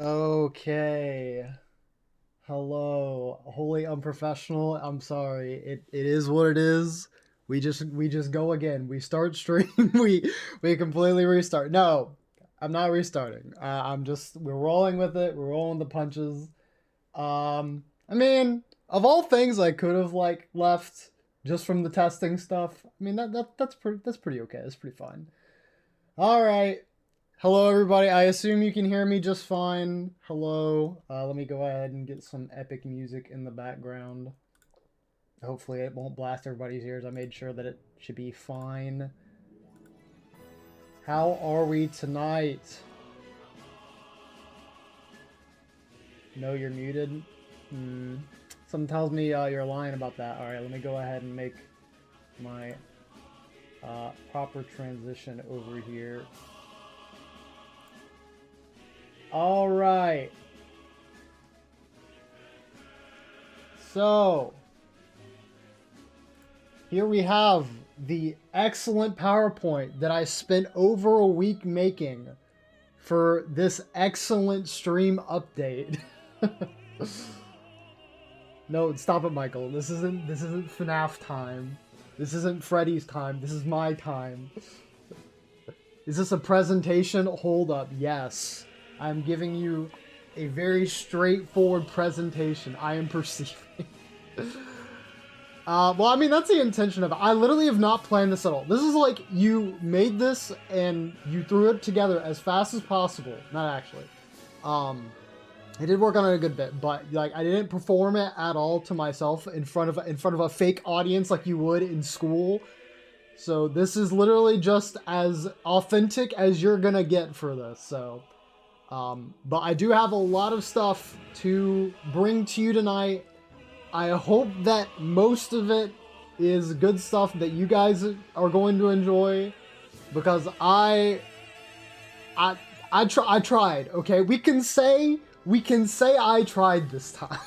Okay. Hello. Wholly unprofessional. I'm sorry. It is what it is. We just go again. We start stream. We completely restart. No, I'm not restarting. I'm just we're rolling with it. We're rolling the punches. I mean, of all things I could have like left just from the testing stuff. I mean that's pretty okay. That's pretty fine. All right. Hello, everybody. I assume you can hear me just fine. Hello. Let me go ahead and get some epic music in the background. Hopefully, it won't blast everybody's ears. I made sure that it should be fine. How are we tonight? No, you're muted. Something tells me you're lying about that. All right, let me go ahead and make my proper transition over here. All right. So, here we have the excellent PowerPoint that I spent over a week making for this excellent stream update. No, stop it, Michael. This isn't FNAF time. This isn't Freddy's time. This is my time. Is this a presentation? Hold up. Yes. I'm giving you a very straightforward presentation. I am perceiving. Well, I mean, that's the intention of it. I literally have not planned this at all. This is like you made this and you threw it together as fast as possible. Not actually. I did work on it a good bit, but like I didn't perform it at all to myself in front of a fake audience like you would in school. So this is literally just as authentic as you're gonna get for this. So, but I do have a lot of stuff to bring to you tonight. I hope that most of it is good stuff that you guys are going to enjoy, because I tried. Okay, we can say I tried this time,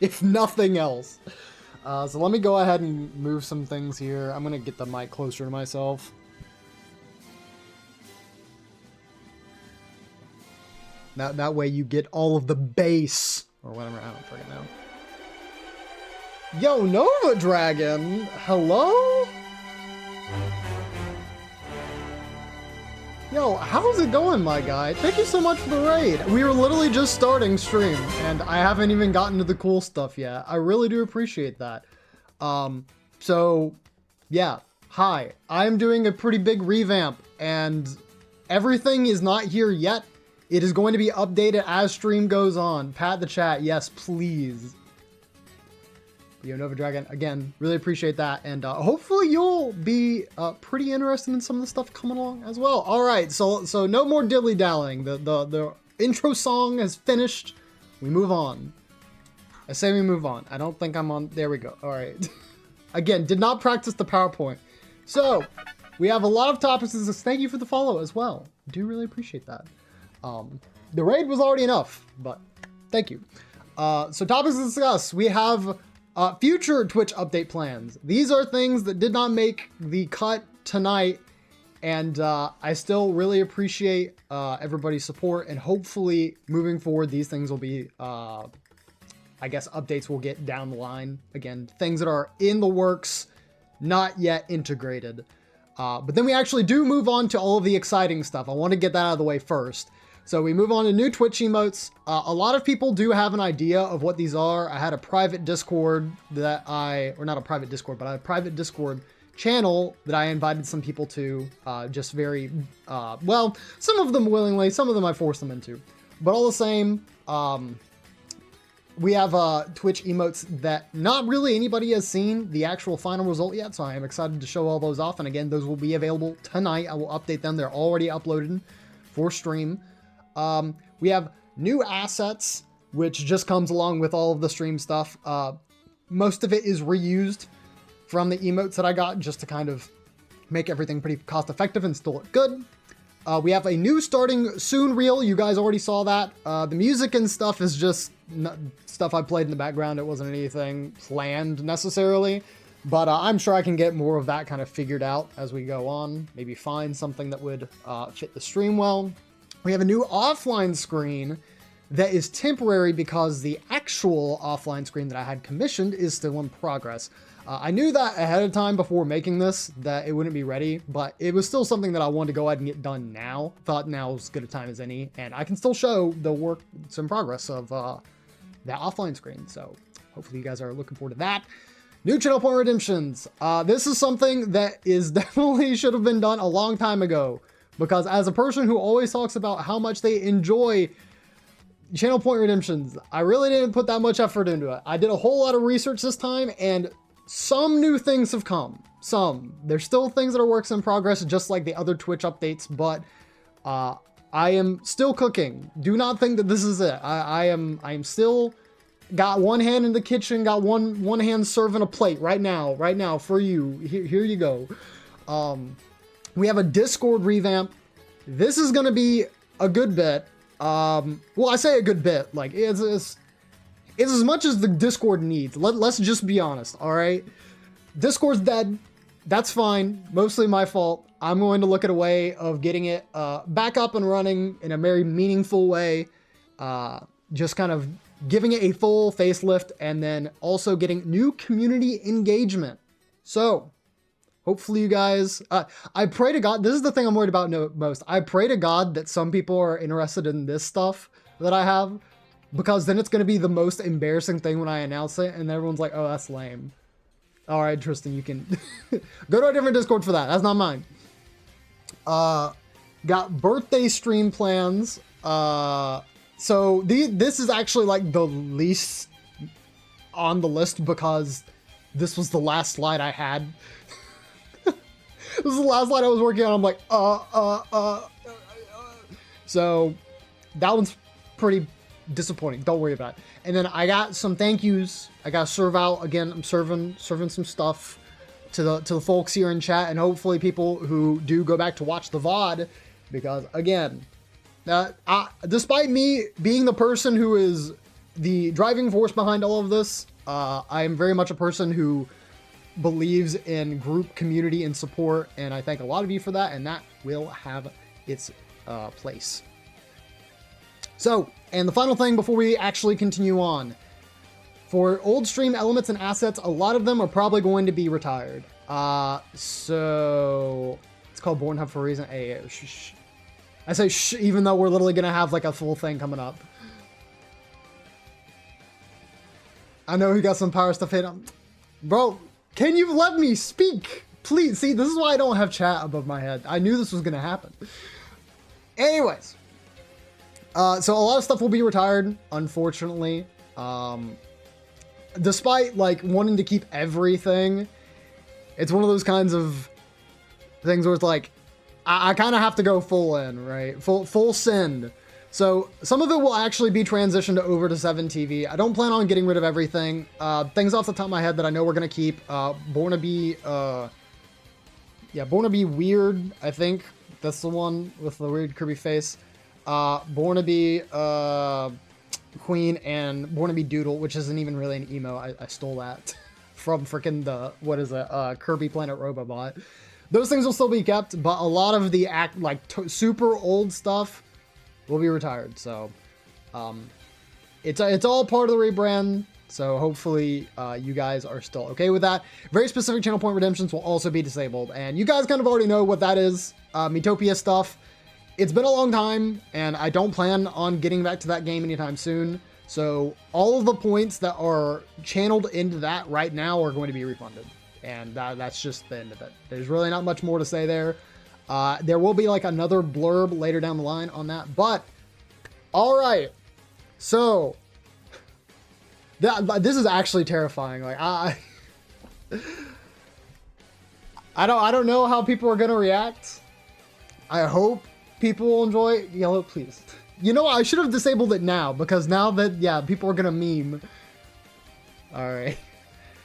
if nothing else. So let me go ahead and move some things here. I'm gonna get the mic closer to myself. That way you get all of the bass or whatever. I don't freaking know. Yo, Nova Dragon, hello? Yo, how's it going, my guy? Thank you so much for the raid. We were literally just starting stream, and I haven't even gotten to the cool stuff yet. I really do appreciate that. So, yeah, hi. I'm doing a pretty big revamp, and everything is not here yet. It is going to be updated as stream goes on. Pat the chat, yes, please. Yo, Nova Dragon, again, really appreciate that, and hopefully you'll be pretty interested in some of the stuff coming along as well. All right, so no more dilly-dallying. The intro song is finished. We move on. I say we move on. I don't think I'm on. There we go. All right. Again, did not practice the PowerPoint. So we have a lot of topics to discuss. Thank you for the follow as well. I do really appreciate that. The raid was already enough, but thank you. So topics to discuss. We have future Twitch update plans. These are things that did not make the cut tonight, and I still really appreciate everybody's support, and hopefully moving forward these things will be, I guess updates will get down the line. Again, things that are in the works, not yet integrated. But then we actually do move on to all of the exciting stuff. I want to get that out of the way first. So we move on to new Twitch emotes. A lot of people do have an idea of what these are. I had a private Discord or not a private Discord, but I had a private Discord channel that I invited some people to, just very, well, some of them willingly, some of them I forced them into. But all the same, we have Twitch emotes that not really anybody has seen the actual final result yet, so I am excited to show all those off. And again, those will be available tonight. I will update them. They're already uploaded for stream. We have new assets, which just comes along with all of the stream stuff. Most of it is reused from the emotes that I got just to kind of make everything pretty cost effective and still look good. We have a new starting soon reel. You guys already saw that. The music and stuff is just stuff I played in the background. It wasn't anything planned necessarily, but I'm sure I can get more of that kind of figured out as we go on. Maybe find something that would fit the stream well. We have a new offline screen that is temporary because the actual offline screen that I had commissioned is still in progress. I knew that ahead of time before making this, that it wouldn't be ready, but it was still something that I wanted to go ahead and get done now. Thought now was as good a time as any, and I can still show the work, some progress of that offline screen. So hopefully you guys are looking forward to that. New channel point redemptions. This is something that is definitely should have been done a long time ago, because as a person who always talks about how much they enjoy channel point redemptions, I really didn't put that much effort into it. I did a whole lot of research this time, and some new things have come. There's still things that are works in progress, just like the other Twitch updates, but I am still cooking. Do not think that this is it. I am still got one hand in the kitchen, got one hand serving a plate right now for you. Here you go. We have a Discord revamp. This is gonna be a good bit. Well, I say a good bit, like it's as much as the Discord needs. Let's just be honest, all right? Discord's dead. That's fine. Mostly my fault. I'm going to look at a way of getting it back up and running in a very meaningful way. Just kind of giving it a full facelift, and then also getting new community engagement. So hopefully you guys, I pray to God, this is the thing I'm worried about most. I pray to God that some people are interested in this stuff that I have, because then it's going to be the most embarrassing thing when I announce it, and everyone's like, oh, that's lame. All right, Tristan, you can go to a different Discord for that. That's not mine. Got birthday stream plans. So this is actually like the least on the list, because this was the last slide I had. This is the last slide I was working on. I'm like, So that one's pretty disappointing. Don't worry about it. And then I got some thank yous. I got to serve out again. I'm serving some stuff to the folks here in chat, and hopefully people who do go back to watch the VOD, because again, despite me being the person who is the driving force behind all of this, I am very much a person who believes in group community and support, and I thank a lot of you for that, and that will have its place. So, and the final thing before we actually continue on, for old stream elements and assets, a lot of them are probably going to be retired. So it's called Born Hub for a reason. Hey, shh. I say shh, even though we're literally gonna have like a full thing coming up. I know he got some power stuff hit on. Bro, can you let me speak? Please, see, this is why I don't have chat above my head. I knew this was gonna happen. Anyways. So a lot of stuff will be retired, unfortunately. Despite like wanting to keep everything, it's one of those kinds of things where it's like, I kind of have to go full in, right? Full send. So some of it will actually be transitioned over to 7TV. I don't plan on getting rid of everything. Things off the top of my head that I know we're going to keep. Born to be Weird, I think. That's the one with the weird Kirby face. Born to be Queen, and Born to be Doodle, which isn't even really an emo. I stole that from freaking the, what is it, Kirby Planet Robobot. Those things will still be kept, but a lot of the super old stuff will be retired. So it's all part of the rebrand. So hopefully you guys are still okay with that. Very specific channel point redemptions will also be disabled, and you guys kind of already know what that is. Metopia stuff. It's been a long time, and I don't plan on getting back to that game anytime soon. So all of the points that are channeled into that right now are going to be refunded. And that's just the end of it. There's really not much more to say there. There will be like another blurb later down the line on that. But, all right. So, this is actually terrifying. Like, I don't know how people are going to react. I hope people will enjoy it. Yellow, please. You know, I should have disabled it now, because now that, yeah, people are gonna meme. Alright.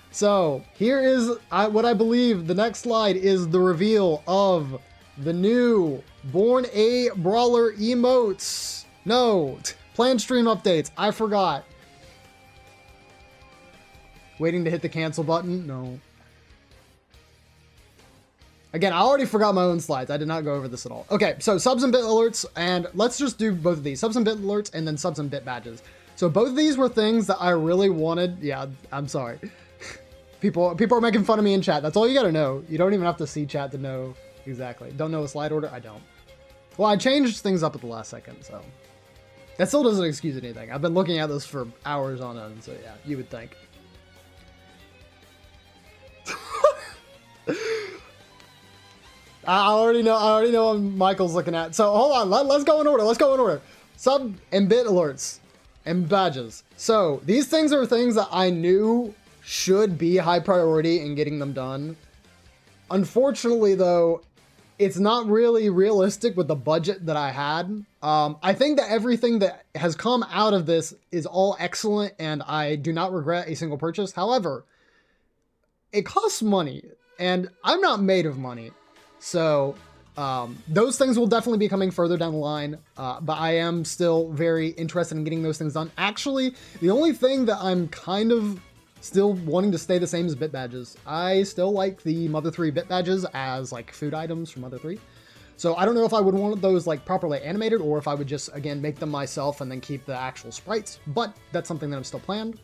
So, here is what I believe the next slide is the reveal of the new Born a Brawler emotes. No, planned stream updates. I forgot. Waiting to hit the cancel button? No. Again, I already forgot my own slides. I did not go over this at all. Okay, so subs and bit alerts, and let's just do both of these. Subs and bit alerts, and then subs and bit badges. So both of these were things that I really wanted. Yeah, I'm sorry. People are making fun of me in chat. That's all you gotta know. You don't even have to see chat to know exactly. Don't know a slide order? I don't. Well, I changed things up at the last second, so. That still doesn't excuse anything. I've been looking at this for hours on end, so yeah, you would think. I already know what Michael's looking at. So hold on, let's go in order. Sub and bit alerts and badges. So these things are things that I knew should be high priority in getting them done. Unfortunately though, it's not really realistic with the budget that I had. I think that everything that has come out of this is all excellent and I do not regret a single purchase. However, it costs money and I'm not made of money. So those things will definitely be coming further down the line, but I am still very interested in getting those things done. Actually, the only thing that I'm kind of still wanting to stay the same is bit badges. I still like the Mother 3 bit badges as like food items from Mother 3. So I don't know if I would want those like properly animated or if I would just, again, make them myself and then keep the actual sprites, but that's something that I'm still planned.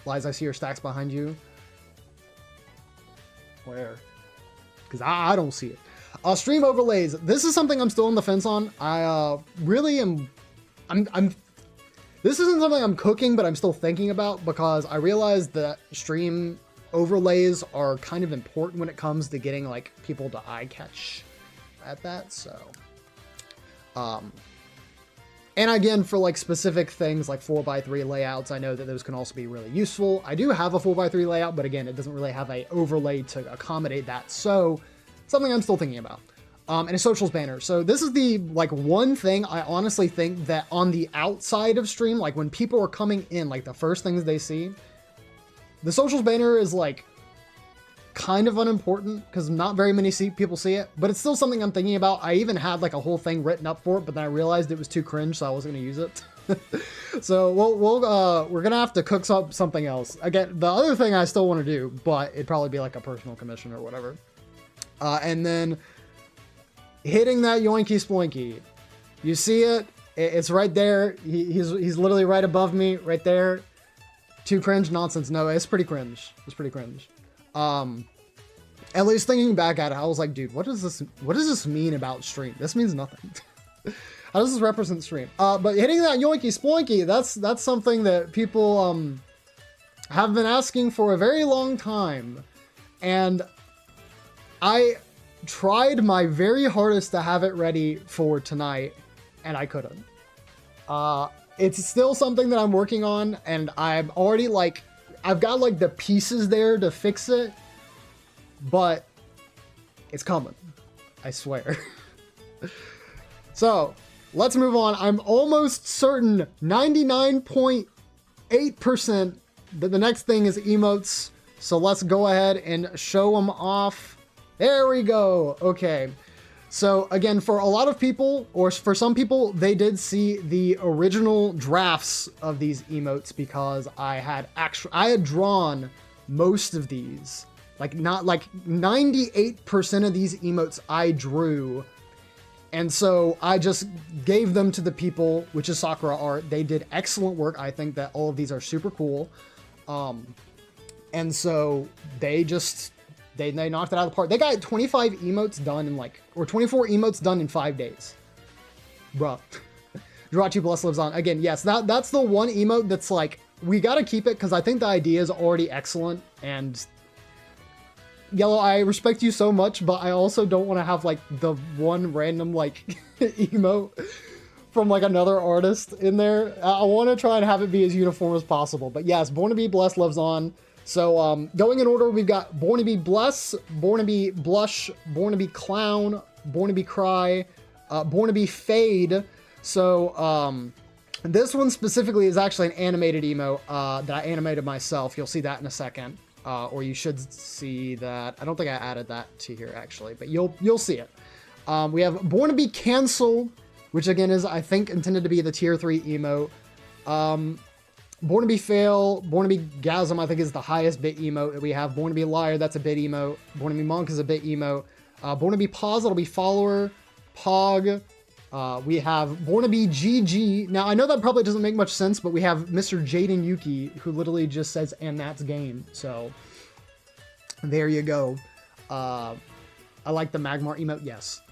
Lies, I see your stacks behind you. Where? Because I don't see it. Stream overlays. This is something I'm still on the fence on. I really am. This isn't something I'm cooking, but I'm still thinking about because I realized that stream overlays are kind of important when it comes to getting like people to eye catch at that. So, and again, for like specific things like 4x3 layouts, I know that those can also be really useful. I do have a 4x3 layout, but again, it doesn't really have a overlay to accommodate that. So something I'm still thinking about. And a socials banner. So this is the like one thing I honestly think that on the outside of stream, like when people are coming in, like the first things they see, the socials banner is like kind of unimportant because not very many people see it, but it's still something I'm thinking about. I even had like a whole thing written up for it, but then I realized it was too cringe, so I wasn't gonna use it. So we're gonna have to cook up something else. Again, the other thing I still want to do, but it'd probably be like a personal commission or whatever. And then hitting that yoinky sploinky. You see it? It's right there. He's literally right above me, right there. Too cringe nonsense. No, it's pretty cringe. It's pretty cringe. At least thinking back at it, I was like, dude, what does this mean about stream? This means nothing. How does this represent stream? But hitting that yoinky sploinky, that's something that people have been asking for a very long time. And I tried my very hardest to have it ready for tonight, and I couldn't. It's still something that I'm working on, and I'm already like, I've got like the pieces there to fix it, but it's coming. I swear. So let's move on. I'm almost certain 99.8% that the next thing is emotes. So let's go ahead and show them off. There we go. Okay. So again, for a lot of people, or for some people, they did see the original drafts of these emotes because I had drawn most of these. Like not like 98% of these emotes I drew. And so I just gave them to the people, which is Sakura Art. They did excellent work. I think that all of these are super cool. And so they knocked it out of the park. They got 25 emotes done in like, or 24 emotes done in 5 days. Bruh. Jirachi Bless lives on. Again, yes, that's the one emote that's like, we gotta keep it because I think the idea is already excellent. And Yellow, I respect you so much, but I also don't want to have like the one random like emote from like another artist in there. I want to try and have it be as uniform as possible. But yes, Born to Be Blessed lives on. So going in order, we've got Born to Be Bless, Born to Be Blush, Born to Be Clown, Born to Be Cry, Born to Be Fade. So this one specifically is actually an animated emote that I animated myself. You'll see that in a second. Or you should see that. I don't think I added that to here actually, but you'll see it. We have Born to Be Cancelled, which again is, I think, intended to be the tier 3 emote. Born to be Fail, Born to be Gasm, I think is the highest bit emote that we have. Born to be Liar, that's a bit emote. Born to be Monk is a bit emote. Born to be Pause, it'll be Follower, Pog. We have Born to be GG. Now, I know that probably doesn't make much sense, but we have Mr. Jaden Yuki, who literally just says, and that's game. So, there you go. I like the Magmar emote, yes.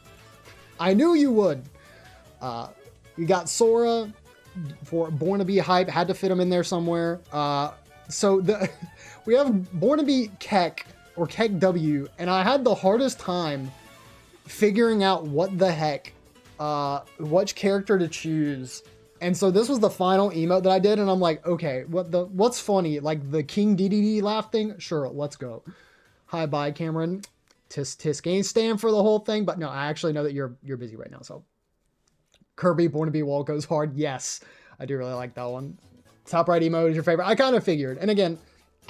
I knew you would. You got Sora for Born to be Hype, had to fit him in there somewhere. We have Born to be Keck, or Keck W, and I had the hardest time figuring out what the heck, which character to choose. And so this was the final emote that I did, and I'm like, okay, what's funny? Like the King DDD laugh thing? Sure, let's go. Hi, bye, Cameron. Tisk ain't stand for the whole thing, but no, I actually know that you're busy right now, so. Kirby, Born to be Wall goes hard. Yes, I do really like that one. Top right emote is your favorite. I kind of figured. And again,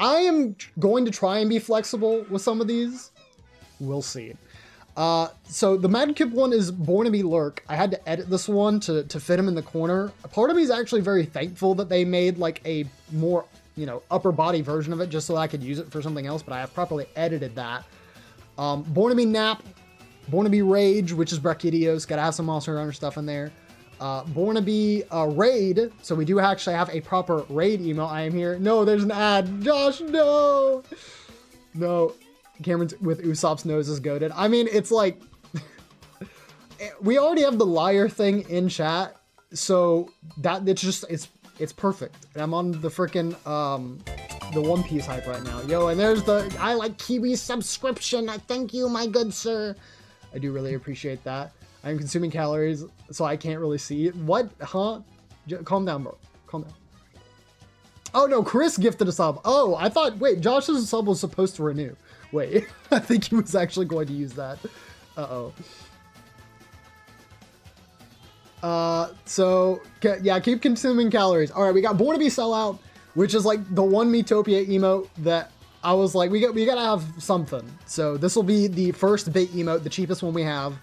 I am going to try and be flexible with some of these. We'll see. So the Madkip one is Born to be Lurk. I had to edit this one to fit him in the corner. A part of me is actually very thankful that they made like a more, upper body version of it just so that I could use it for something else, but I have properly edited that. Born to be Nap. Born to be Rage, which is Brachydios. Gotta have some Monster Hunter stuff in there. Born to be Raid. So we do actually have a proper Raid email. I am here. No, there's an ad. Josh, no. No. Cameron with Usopp's nose is goated. I mean, it's like... we already have the liar thing in chat. So it's perfect. And I'm on the freaking... the One Piece hype right now. Yo, and there's the I like Kiwi subscription. Thank you, my good sir. I do really appreciate that. I'm consuming calories, so I can't really see it. What? Huh? Calm down, bro. Calm down. Oh, no, Chris gifted a sub. Oh, I thought, wait, Josh's sub was supposed to renew. Wait, I think he was actually going to use that. Uh-oh. Yeah, keep consuming calories. All right, we got Born to be Sellout, which is like the one Metopia emote that I was like, we gotta have something. So this will be the first bit emote, the cheapest one we have.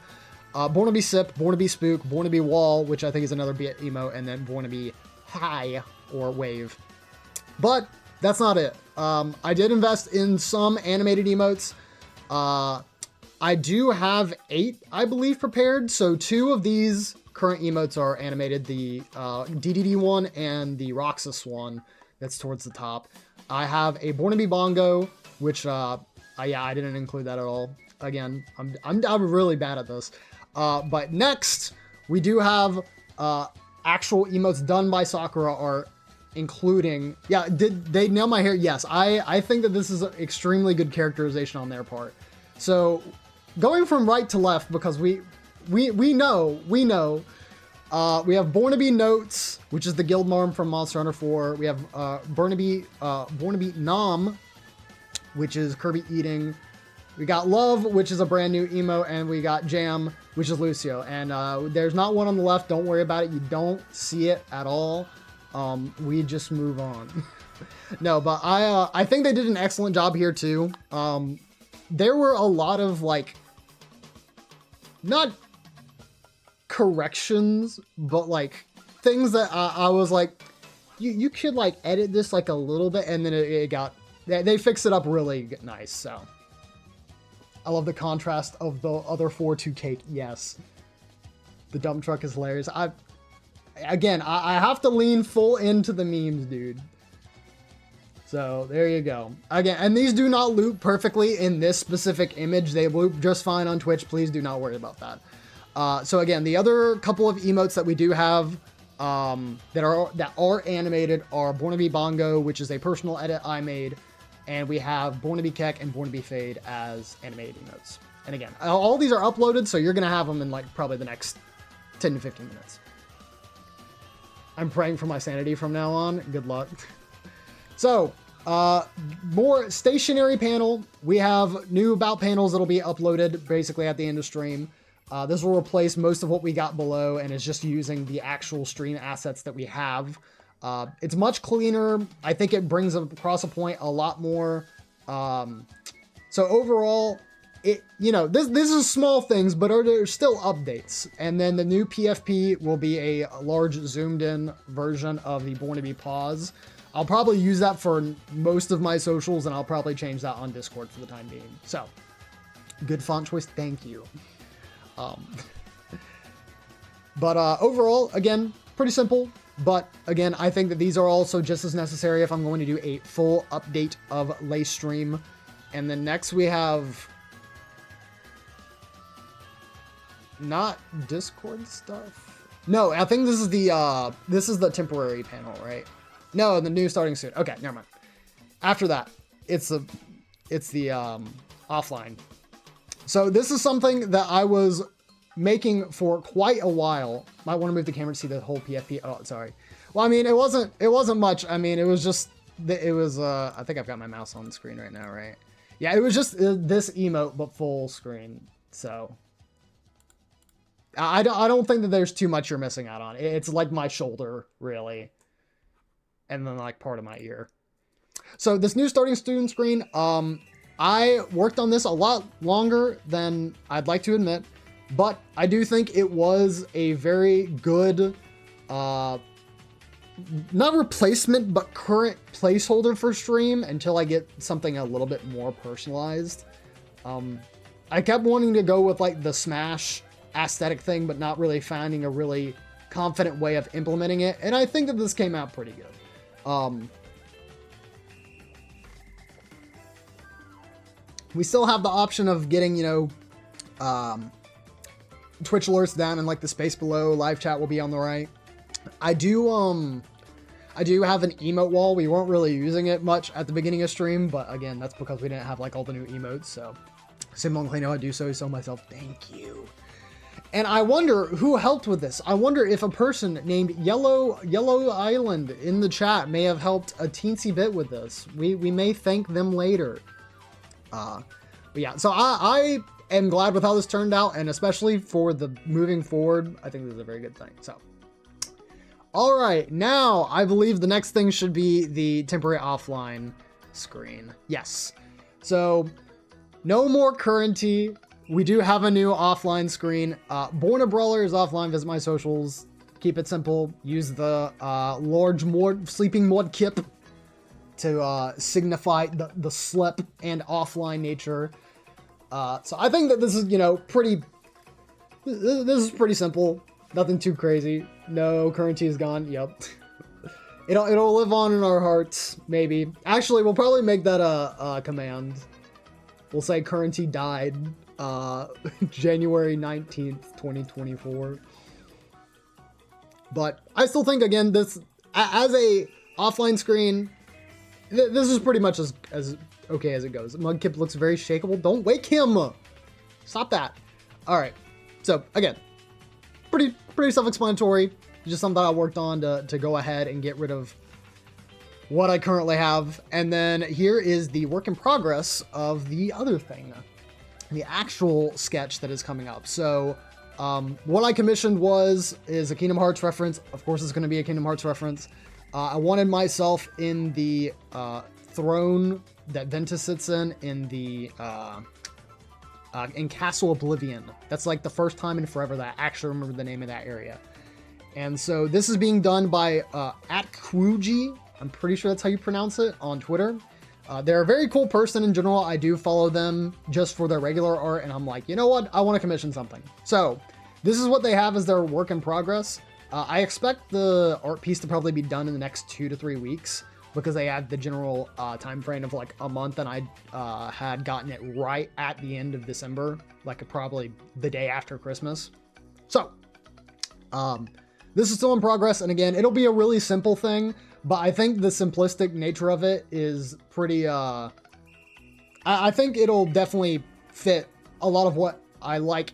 Born to be Sip, Born to be Spook, Born to be Wall, which I think is another bit emote, and then Born to be High or Wave. But that's not it. I did invest in some animated emotes. I do have 8, I believe, prepared. So 2 of these current emotes are animated, the DDD one and the Roxas one. That's towards the top. I have a Born to be Bongo, which, I didn't include that at all. Again, I'm really bad at this. But next, we do have, actual emotes done by Sakura art, including, did they nail my hair? Yes, I think that this is an extremely good characterization on their part. So, going from right to left, because we know, we have Born to be Notes, which is the guild marm from Monster Hunter 4. We have Born to be Nom, which is Kirby eating. We got Love, which is a brand new emo, and we got Jam, which is Lucio. And there's not one on the left. Don't worry about it. You don't see it at all. We just move on. No, but I think they did an excellent job here too. There were a lot of like, not corrections, but like things that I was like, you could like edit this like a little bit, and then they fixed it up really nice. So I love the contrast of the other 4 to Cake. Yes, the dump truck is hilarious. I have to lean full into the memes, dude. So there you go. Again, and these do not loop perfectly in this specific image. They loop just fine on Twitch. Please do not worry about that. So again, the other couple of emotes that we do have that are animated are Born to be Bongo, which is a personal edit I made, and we have Born to be Keck and Born to be Fade as animated emotes. And again, all these are uploaded, so you're gonna have them in like probably the next 10 to 15 minutes. I'm praying for my sanity from now on. Good luck. So, more stationary panel. We have new about panels that'll be uploaded basically at the end of stream. This will replace most of what we got below and is just using the actual stream assets that we have. It's much cleaner. I think it brings across a point a lot more. So overall, this is small things, but there's still updates. And then the new PFP will be a large zoomed in version of the Born to be Pause. I'll probably use that for most of my socials, and I'll probably change that on Discord for the time being. So, good font choice, thank you. But overall, again, pretty simple. But again, I think that these are also just as necessary if I'm going to do a full update of Laystream. And then next we have not Discord stuff. No, I think this is the temporary panel, right? No, the new starting soon. Okay, never mind. After that, it's the offline. So this is something that I was making for quite a while. Might want to move the camera to see the whole PFP. Oh, sorry. Well, I mean, it wasn't much. I mean, it was just, I think I've got my mouse on the screen right now, right? Yeah, it was just this emote, but full screen. So I don't think that there's too much you're missing out on. It's like my shoulder, really. And then like part of my ear. So this new starting student screen, I worked on this a lot longer than I'd like to admit, but I do think it was a very good, not replacement, but current placeholder for stream until I get something a little bit more personalized. I kept wanting to go with like the Smash aesthetic thing, but not really finding a really confident way of implementing it. And I think that this came out pretty good. We still have the option of getting, Twitch alerts down and like the space below. Live chat will be on the right. I do have an emote wall. We weren't really using it much at the beginning of stream, but again, that's because we didn't have like all the new emotes. So Simon know I do so myself. Thank you. And I wonder who helped with this. I wonder if a person named Yellow Island in the chat may have helped a teensy bit with this. We may thank them later. But yeah, so I am glad with how this turned out, and especially for the moving forward, I think this is a very good thing. So, all right, now I believe the next thing should be the temporary offline screen. Yes. So no more currency. We do have a new offline screen. Born a Brawler is offline. Visit my socials. Keep it simple. Use the large sleeping mod kip to signify the slip and offline nature. So I think that this is, this is pretty simple. Nothing too crazy. No, currency is gone. Yep. It'll live on in our hearts, maybe. Actually, we'll probably make that a command. We'll say currency died January 19th, 2024. But I still think, again, this, as a offline screen, this is pretty much as okay as it goes. Mudkip looks very shakeable. Don't wake him! Stop that. Alright. So, again, pretty self-explanatory. Just something I worked on to go ahead and get rid of what I currently have. And then here is the work in progress of the other thing. The actual sketch that is coming up. So, what I commissioned is a Kingdom Hearts reference. Of course, it's going to be a Kingdom Hearts reference. I wanted myself in the throne that Ventus sits in the in Castle Oblivion. That's like the first time in forever that I actually remember the name of that area. And so this is being done by @Kwuji. I'm pretty sure that's how you pronounce it on Twitter. They're a very cool person in general. I do follow them just for their regular art, and I'm like, you know what? I want to commission something. So this is what they have as their work in progress. I expect the art piece to probably be done in the next 2 to 3 weeks because they had the general time frame of like a month, and I had gotten it right at the end of December, like probably the day after Christmas. So this is still in progress, and again, it'll be a really simple thing, but I think the simplistic nature of it is pretty, I think it'll definitely fit a lot of what I like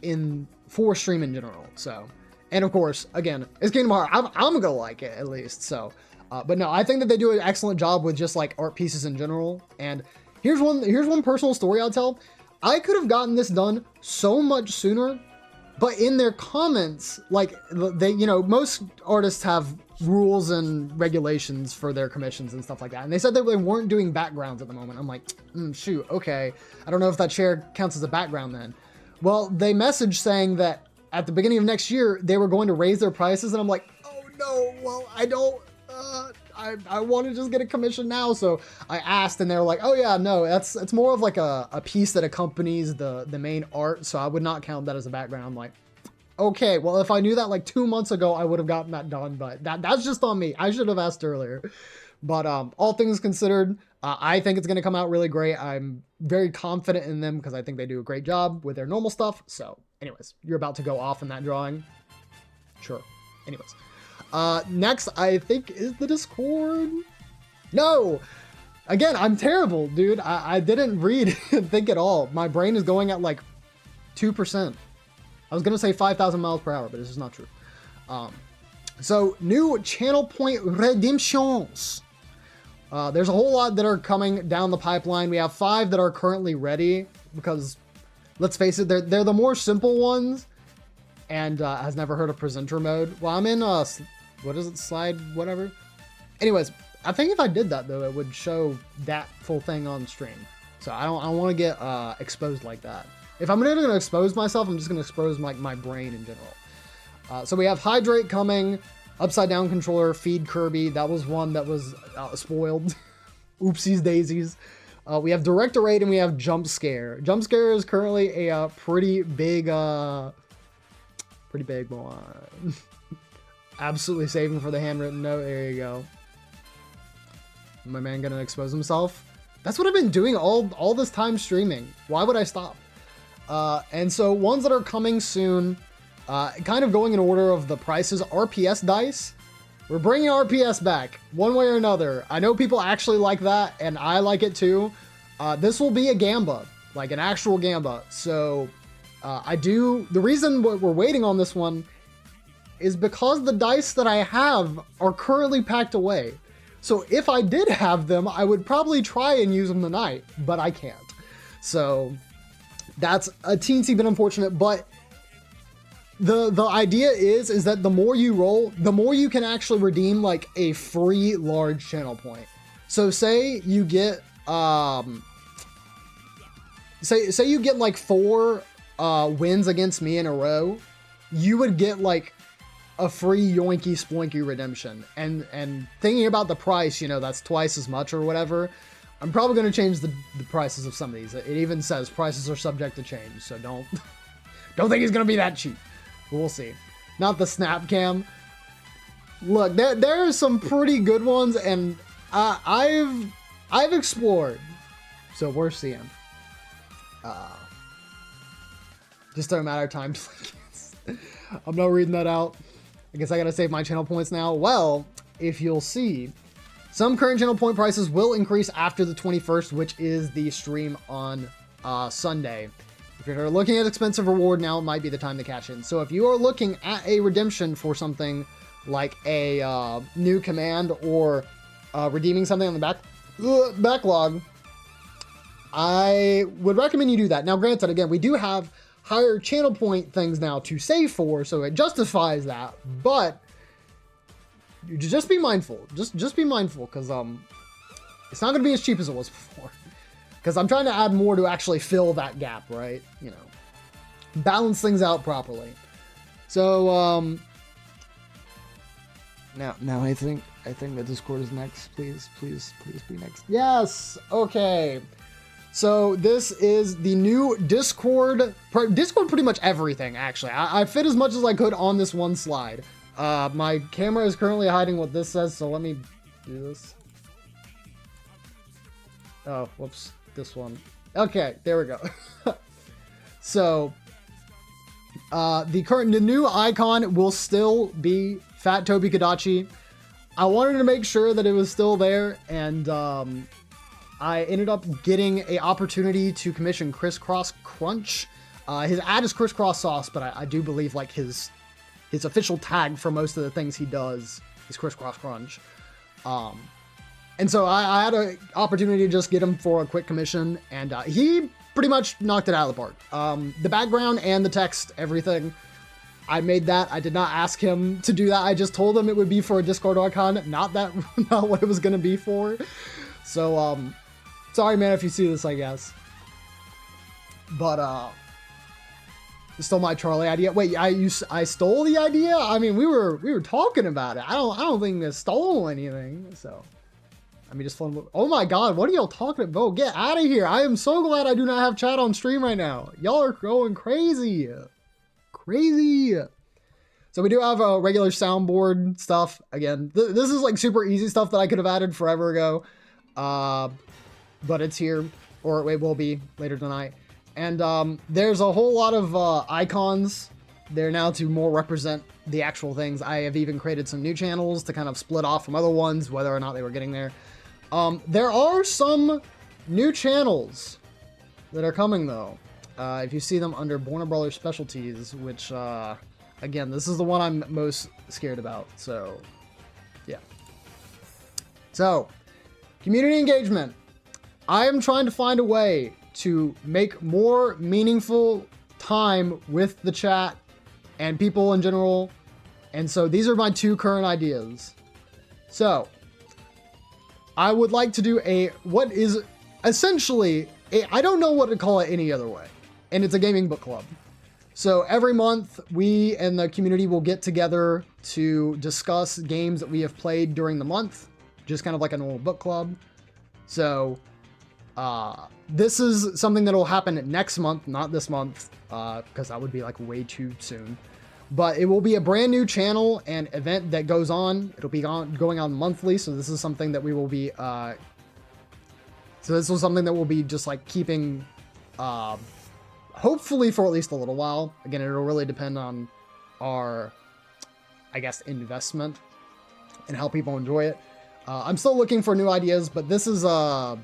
for stream in general, so. And of course, again, it's Kingdom Hearts. I'm gonna like it at least. So, but no, I think that they do an excellent job with just like art pieces in general. And here's one personal story I'll tell. I could have gotten this done so much sooner, but in their comments, like they, most artists have rules and regulations for their commissions and stuff like that. And they said that they weren't doing backgrounds at the moment. I'm like, shoot, okay. I don't know if that chair counts as a background then. Well, they messaged saying that at the beginning of next year, they were going to raise their prices, and I'm like, oh no, well, I I want to just get a commission now. So I asked, and they were like, oh yeah, no, it's more of like a piece that accompanies the main art. So I would not count that as a background. I'm like, okay, well, if I knew that like 2 months ago, I would have gotten that done, but that's just on me. I should have asked earlier. But all things considered, I think it's going to come out really great. I'm very confident in them because I think they do a great job with their normal stuff. So anyways, you're about to go off in that drawing. Sure. Anyways. Next, I think, is the Discord. No! Again, I'm terrible, dude. I didn't read and think at all. My brain is going at like 2%. I was going to say 5,000 miles per hour, but this is not true. So, new channel point redemptions. There's a whole lot that are coming down the pipeline. We have 5 that are currently ready because, let's face it, they're the more simple ones. And has never heard of presenter mode. Well, I'm in what is it, slide whatever. Anyways, I think if I did that though, it would show that full thing on stream. So I don't want to get exposed like that. If I'm going to expose myself, I'm just going to expose my brain in general. So we have hydrate coming, upside down controller, feed Kirby. That was one that was spoiled. Oopsies daisies. We have director aid and we have jump scare. Jump scare is currently a pretty big one. Absolutely saving for the handwritten note. There you go. My man gonna expose himself. That's what I've been doing all this time streaming. Why would I stop? And so ones that are coming soon, kind of going in order of the prices. RPS dice. We're bringing RPS back one way or another. I know people actually like that, and I like it too. This will be a gamba, like an actual gamba. So the reason we're waiting on this one is because the dice that I have are currently packed away. So if I did have them, I would probably try and use them tonight, but I can't. So that's a teensy bit unfortunate, but the idea is that the more you roll, the more you can actually redeem like a free large channel point. So say you get say you get like 4 wins against me in a row, you would get like a free yoinky sploinky redemption. And thinking about the price, you know, that's twice as much or whatever. I'm probably going to change the prices of some of these. It even says prices are subject to change, so don't think it's going to be that cheap. But we'll see. Not the snap cam. Look, there are some pretty good ones, and I've explored, so we're seeing. Just a matter of time. I'm not reading that out. I guess I gotta save my channel points now. Well, if you'll see, some current channel point prices will increase after the 21st, which is the stream on Sunday. If you're looking at expensive reward now, it might be the time to cash in. So if you are looking at a redemption for something like a new command or redeeming something on the backlog, I would recommend you do that. Now, granted, again, we do have higher channel point things now to save for, so it justifies that, but just be mindful. Just be mindful, because it's not going to be as cheap as it was before. Because I'm trying to add more to actually fill that gap, right? You know, balance things out properly. So now I think the Discord is next. Please be next. Yes. Okay. So this is the new Discord. Discord pretty much everything, actually. I fit as much as I could on this one slide. My camera is currently hiding what this says, so let me do this. Oh, whoops. This one. Okay, there we go. So, the new icon will still be Fat Toby Kadachi. I wanted to make sure that it was still there, and I ended up getting an opportunity to commission Crisscross Crunch. His ad is Crisscross Sauce, but I do believe like his official tag for most of the things he does is Crisscross Crunch. And so I had an opportunity to just get him for a quick commission, and he pretty much knocked it out of the park. The background and the text, everything, I made that. I did not ask him to do that. I just told him it would be for a Discord icon, not what it was going to be for. So, sorry, man, if you see this, I guess. But, Stole my Charlie idea. Wait, I stole the idea? I mean, we were talking about it. I don't think I stole anything. So, I mean, just fun. Oh my God, what are y'all talking about? Get out of here. I am so glad I do not have chat on stream right now. Y'all are going crazy. Crazy. So we do have a regular soundboard stuff. Again, this is like super easy stuff that I could have added forever ago. But it's here, or it will be later tonight. And there's a whole lot of icons there now to more represent the actual things. I have even created some new channels to kind of split off from other ones, whether or not they were getting there. There are some new channels that are coming though. If you see them under Warner Brothers Specialties, which, again, this is the one I'm most scared about. So, yeah. So, community engagement. I am trying to find a way to make more meaningful time with the chat and people in general. And so these are my two current ideas. So I would like to do what is essentially, I don't know what to call it any other way. And it's a gaming book club. So every month we and the community will get together to discuss games that we have played during the month. Just kind of like a normal book club. So this is something that will happen next month, not this month, because that would be like way too soon. But it will be a brand new channel and event that goes on. It'll be going on monthly, so this is something that we will be. So this is something that we'll be just like keeping, hopefully for at least a little while. Again, it'll really depend on our, I guess, investment and how people enjoy it. I'm still looking for new ideas, but this is a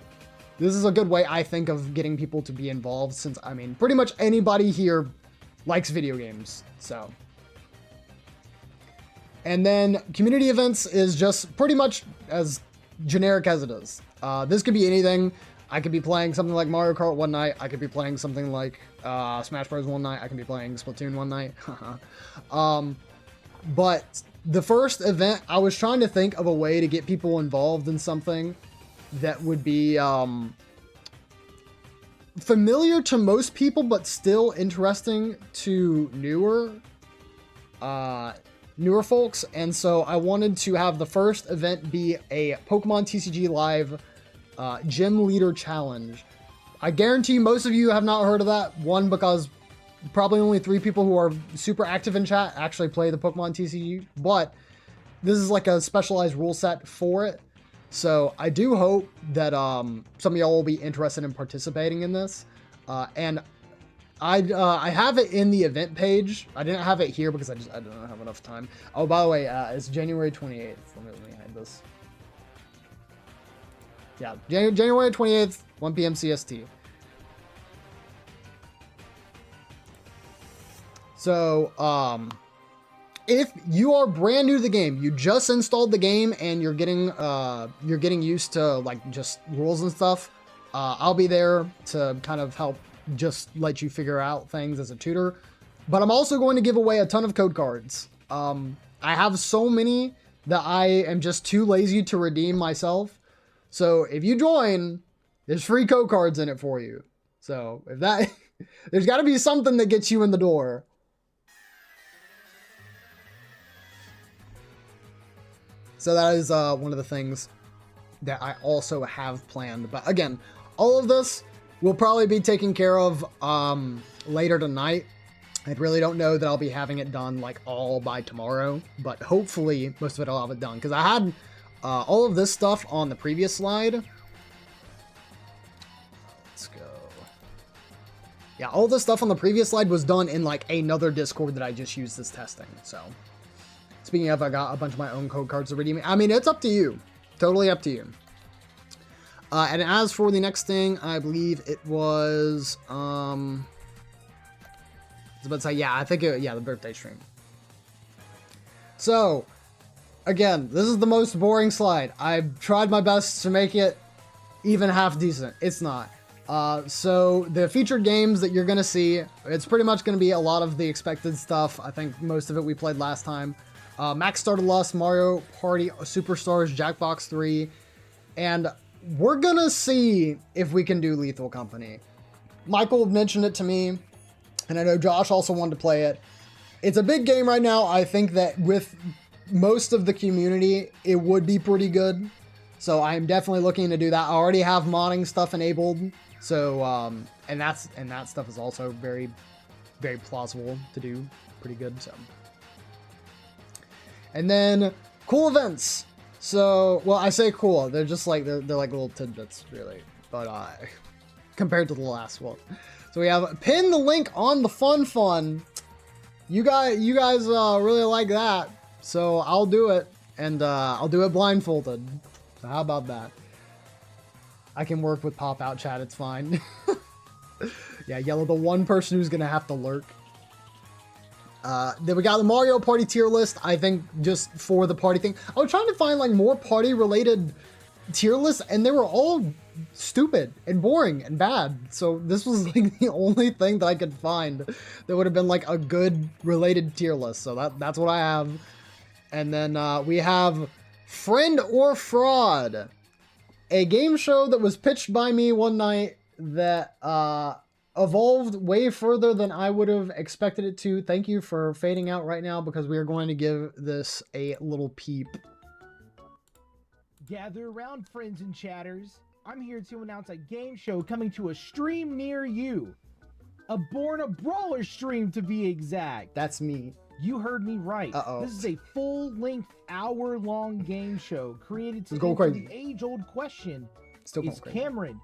good way, I think, of getting people to be involved, since, I mean, pretty much anybody here likes video games, so. And then community events is just pretty much as generic as it is. This could be anything. I could be playing something like Mario Kart one night. I could be playing something like Smash Bros. One night. I can be playing Splatoon one night. But the first event, I was trying to think of a way to get people involved in something that would be familiar to most people, but still interesting to newer folks. And so I wanted to have the first event be a Pokemon TCG Live Gym Leader Challenge. I guarantee most of you have not heard of that. One, because probably only 3 people who are super active in chat actually play the Pokemon TCG, but this is like a specialized rule set for it. So I do hope that some of y'all will be interested in participating in this. And I have it in the event page. I didn't have it here because I don't have enough time. Oh, by the way, it's January 28th. Let me hide this. Yeah, January 28th, 1 p.m. CST. So, if you are brand new to the game, you just installed the game and you're getting used to like just rules and stuff, I'll be there to kind of help just let you figure out things as a tutor. But I'm also going to give away a ton of code cards. I have so many that I am just too lazy to redeem myself. So if you join, there's free code cards in it for you. So if that, there's got to be something that gets you in the door. So that is one of the things that I also have planned. But again, all of this will probably be taken care of later tonight. I really don't know that I'll be having it done like all by tomorrow, but hopefully most of it I'll have it done. Because I had all of this stuff on the previous slide. Let's go. Yeah, all this stuff on the previous slide was done in like another Discord that I just used as testing. So speaking of, I got a bunch of my own code cards to redeem. I mean, it's up to you. Totally up to you. And as for the next thing, I believe it was, I was about to say, yeah, I think, yeah, the birthday stream. So, again, this is the most boring slide. I've tried my best to make it even half decent. It's not. So, the featured games that you're going to see, it's pretty much going to be a lot of the expected stuff. I think most of it we played last time. Max Stardust, Mario Party Superstars, Jackbox 3, and we're gonna see if we can do Lethal Company. Michael mentioned it to me, And I know Josh also wanted to play it. It's a big game right now. I think that with most of the community, it would be pretty good. So I'm definitely looking to do that. I already have modding stuff enabled. So, and that stuff is also very, very plausible to do. Pretty good, so. And then cool events. So, well, I say cool. They're just like, they're like little tidbits, really. But, compared to the last one. So we have pin the link on the fun. You guys really like that. So I'll do it. And, I'll do it blindfolded. So how about that? I can work with pop-out chat, it's fine. Yeah, Yellow, the one person who's gonna have to lurk. Then we got the Mario Party tier list, I think just for the party thing. I was trying to find like more party-related tier lists, and they were all stupid and boring and bad. So this was like the only thing that I could find that would have been like a good related tier list. So that's what I have. And then we have Friend or Fraud, a game show that was pitched by me one night that evolved way further than I would have expected it to. Thank you for fading out right now because we are going to give this a little peep. Gather around, friends and chatters. I'm here to announce a game show coming to a stream near you. A Born a Brawler stream to be exact. That's me. You heard me right. Uh-oh. This is a full-length, hour-long game show created to go answer crazy. the age-old question, Still is crazy. Cameron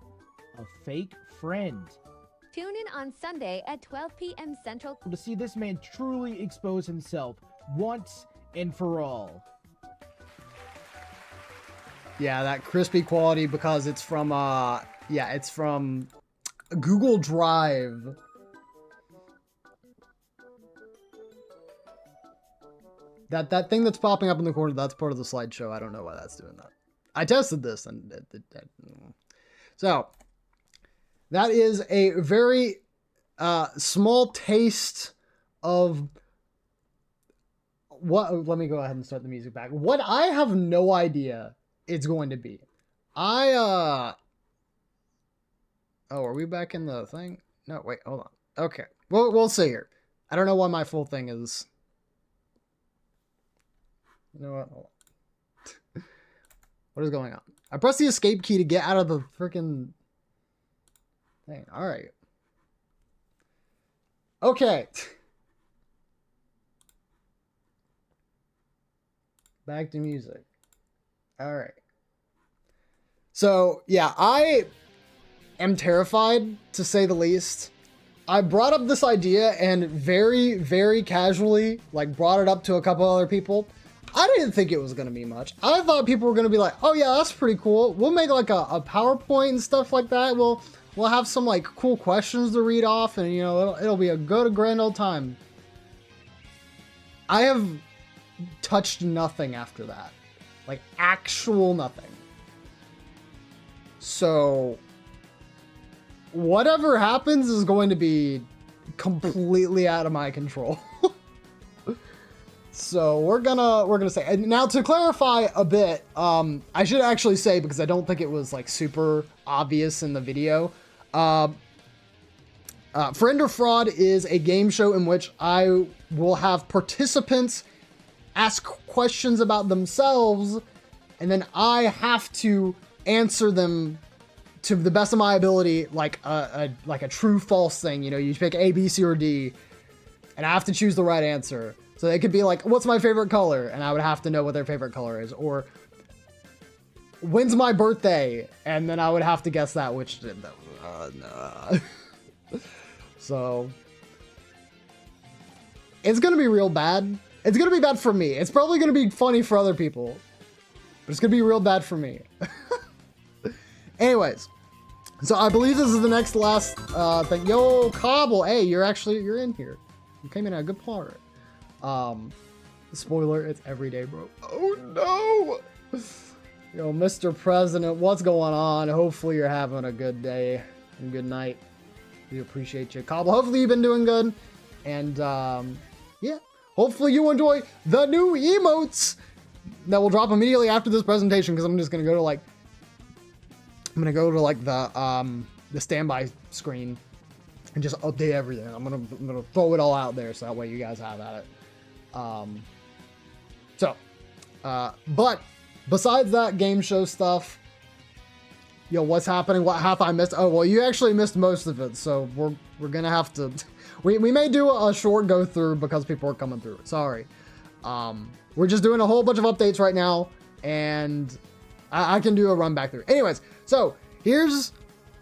a fake friend? Tune in on Sunday at 12 p.m. Central To see this man truly expose himself once and for all. Yeah, that crispy quality because it's from yeah, it's from Google Drive. That thing that's popping up in the corner, that's part of the slideshow. I don't know why that's doing that. I tested this and so that is a very small taste of what. Let me go ahead and start the music back. What I have no idea it's going to be. Oh, are we back in the thing? No, wait, hold on. Okay, we'll see here. I don't know why my full thing is. You know what? Hold on. What is going on? I pressed the escape key to get out of the freaking thing. All right. Okay. Back to music. All right. So, yeah, I am terrified, to say the least. I brought up this idea and very, very casually, like, brought it up to a couple other people. I didn't think it was going to be much. I thought people were going to be like, oh yeah, that's pretty cool. We'll make like a PowerPoint and stuff like that. We'll have some like cool questions to read off and, you know, it'll be a good, grand old time. I have touched nothing after that. Like actual nothing. So whatever happens is going to be completely out of my control. So we're gonna say, and now to clarify a bit, I should actually say, because I don't think it was like super obvious in the video, Friend or Fraud is a game show in which I will have participants ask questions about themselves, and then I have to answer them to the best of my ability, like a true false thing. You know, you pick A, B, C, or D, and I have to choose the right answer. So it could be like, what's my favorite color? And I would have to know what their favorite color is. Or, when's my birthday? And then I would have to guess that, which, no. So, it's going to be real bad. It's going to be bad for me. It's probably going to be funny for other people. But it's going to be real bad for me. Anyways, so I believe this is the next last thing. Yo, Cobble, hey, you're in here. You came in at a good part. Spoiler, it's every day, bro. Oh no! Yo, Mr. President, what's going on? Hopefully you're having a good day and good night. We appreciate you, Cobble. Hopefully you've been doing good. And, yeah. Hopefully you enjoy the new emotes that will drop immediately after this presentation, because I'm just gonna go to like, the standby screen and just update everything. I'm gonna throw it all out there so that way you guys have at it. But besides that game show stuff, yo, what's happening? What have I missed? Oh, well, you actually missed most of it, so we're gonna have to. We may do a short go through because people are coming through. Sorry. We're just doing a whole bunch of updates right now, and I can do a run back through. Anyways, so here's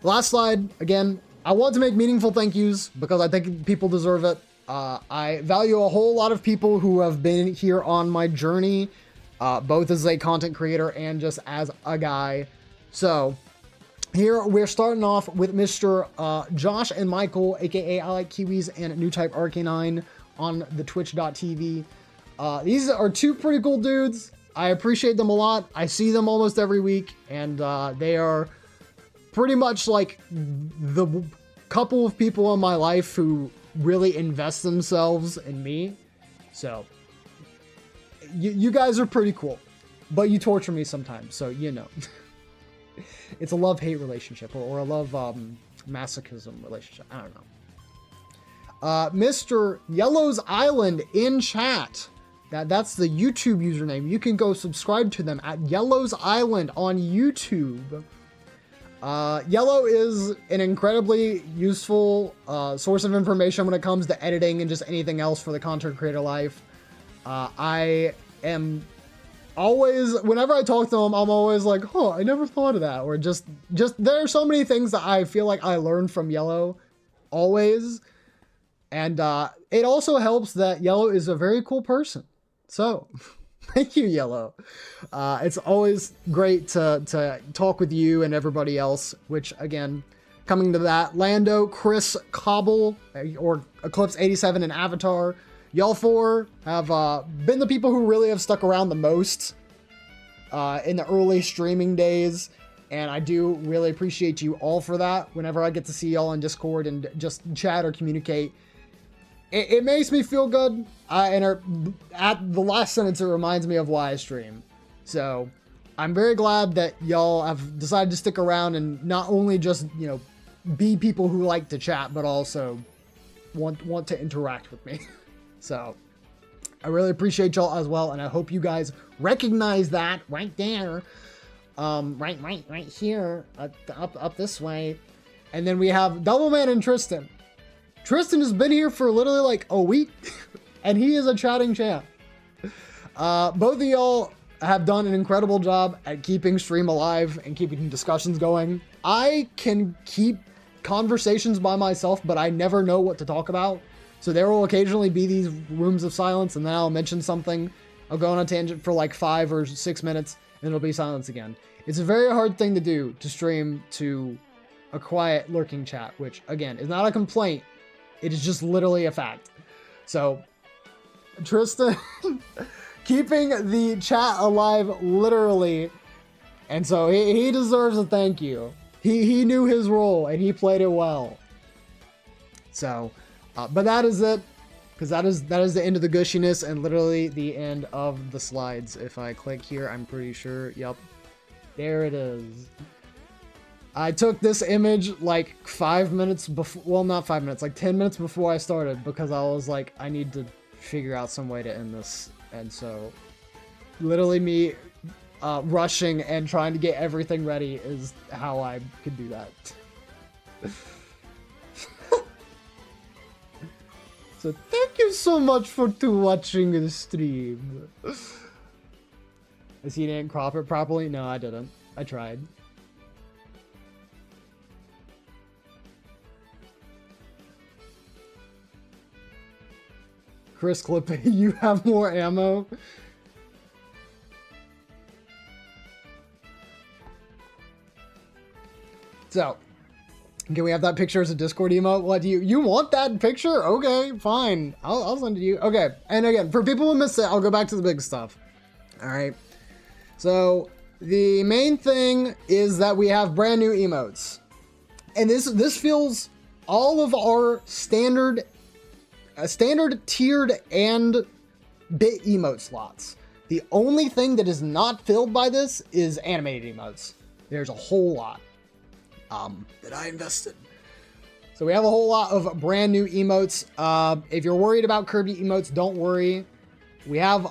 last slide. Again, I want to make meaningful thank yous because I think people deserve it. I value a whole lot of people who have been here on my journey, both as a content creator and just as a guy. So here we're starting off with Mr. Josh and Michael, aka I Like Kiwis and New Type Arcanine on the twitch.tv. These are two pretty cool dudes. I appreciate them a lot. I see them almost every week, and they are pretty much like the couple of people in my life who really invest themselves in me. So you guys are pretty cool, but you torture me sometimes, so you know. It's a love-hate relationship, or a love masochism relationship. I don't know. Mr. Yellow's Island in chat. That's the YouTube username. You can go subscribe to them at Yellow's Island on YouTube. Yellow is an incredibly useful source of information when it comes to editing and just anything else for the content creator life. I am always, whenever I talk to him, I'm always like, oh, I never thought of that. Or just there are so many things that I feel like I learned from Yellow always. And it also helps that Yellow is a very cool person. So thank you, Yellow. It's always great to talk with you and everybody else, which again, coming to that, Lando, Chris, Cobble, or Eclipse87 and Avatar, y'all four have been the people who really have stuck around the most in the early streaming days. And I do really appreciate you all for that. Whenever I get to see y'all on Discord and just chat or communicate, it makes me feel good. And at the last sentence, it reminds me of why I stream. So I'm very glad that y'all have decided to stick around and not only just, you know, be people who like to chat, but also want to interact with me. So I really appreciate y'all as well. And I hope you guys recognize that right there. Right here, up this way. And then we have Doubleman and Tristan. Tristan has been here for literally like a week, and he is a chatting champ. Both of y'all have done an incredible job at keeping stream alive and keeping discussions going. I can keep conversations by myself, but I never know what to talk about. So there will occasionally be these rooms of silence, and then I'll mention something. I'll go on a tangent for like 5 or 6 minutes, and it'll be silence again. It's a very hard thing to do, to stream to a quiet lurking chat, which again is not a complaint. It is just literally a fact. So Tristan keeping the chat alive literally. And so he deserves a thank you. He knew his role and he played it well. So, but that is it. Because that is the end of the gushiness and literally the end of the slides. If I click here, I'm pretty sure. Yep. There it is. I took this image like 5 minutes before, well, not 5 minutes, like 10 minutes before I started, because I was like, I need to figure out some way to end this. And so literally me rushing and trying to get everything ready is how I could do that. So thank you so much for watching the stream. As he didn't crop it properly? No, I didn't. I tried. Chris Clippy, you have more ammo? So, can we have that picture as a Discord emote? What do you want that picture? Okay, fine. I'll send it to you. Okay, and again, for people who missed it, I'll go back to the big stuff. All right. So, the main thing is that we have brand new emotes. And this fills all of our standard tiered and bit emote slots. The only thing that is not filled by this is animated emotes. There's a whole lot that I invested. So we have a whole lot of brand new emotes. If you're worried about Kirby emotes, don't worry. We have,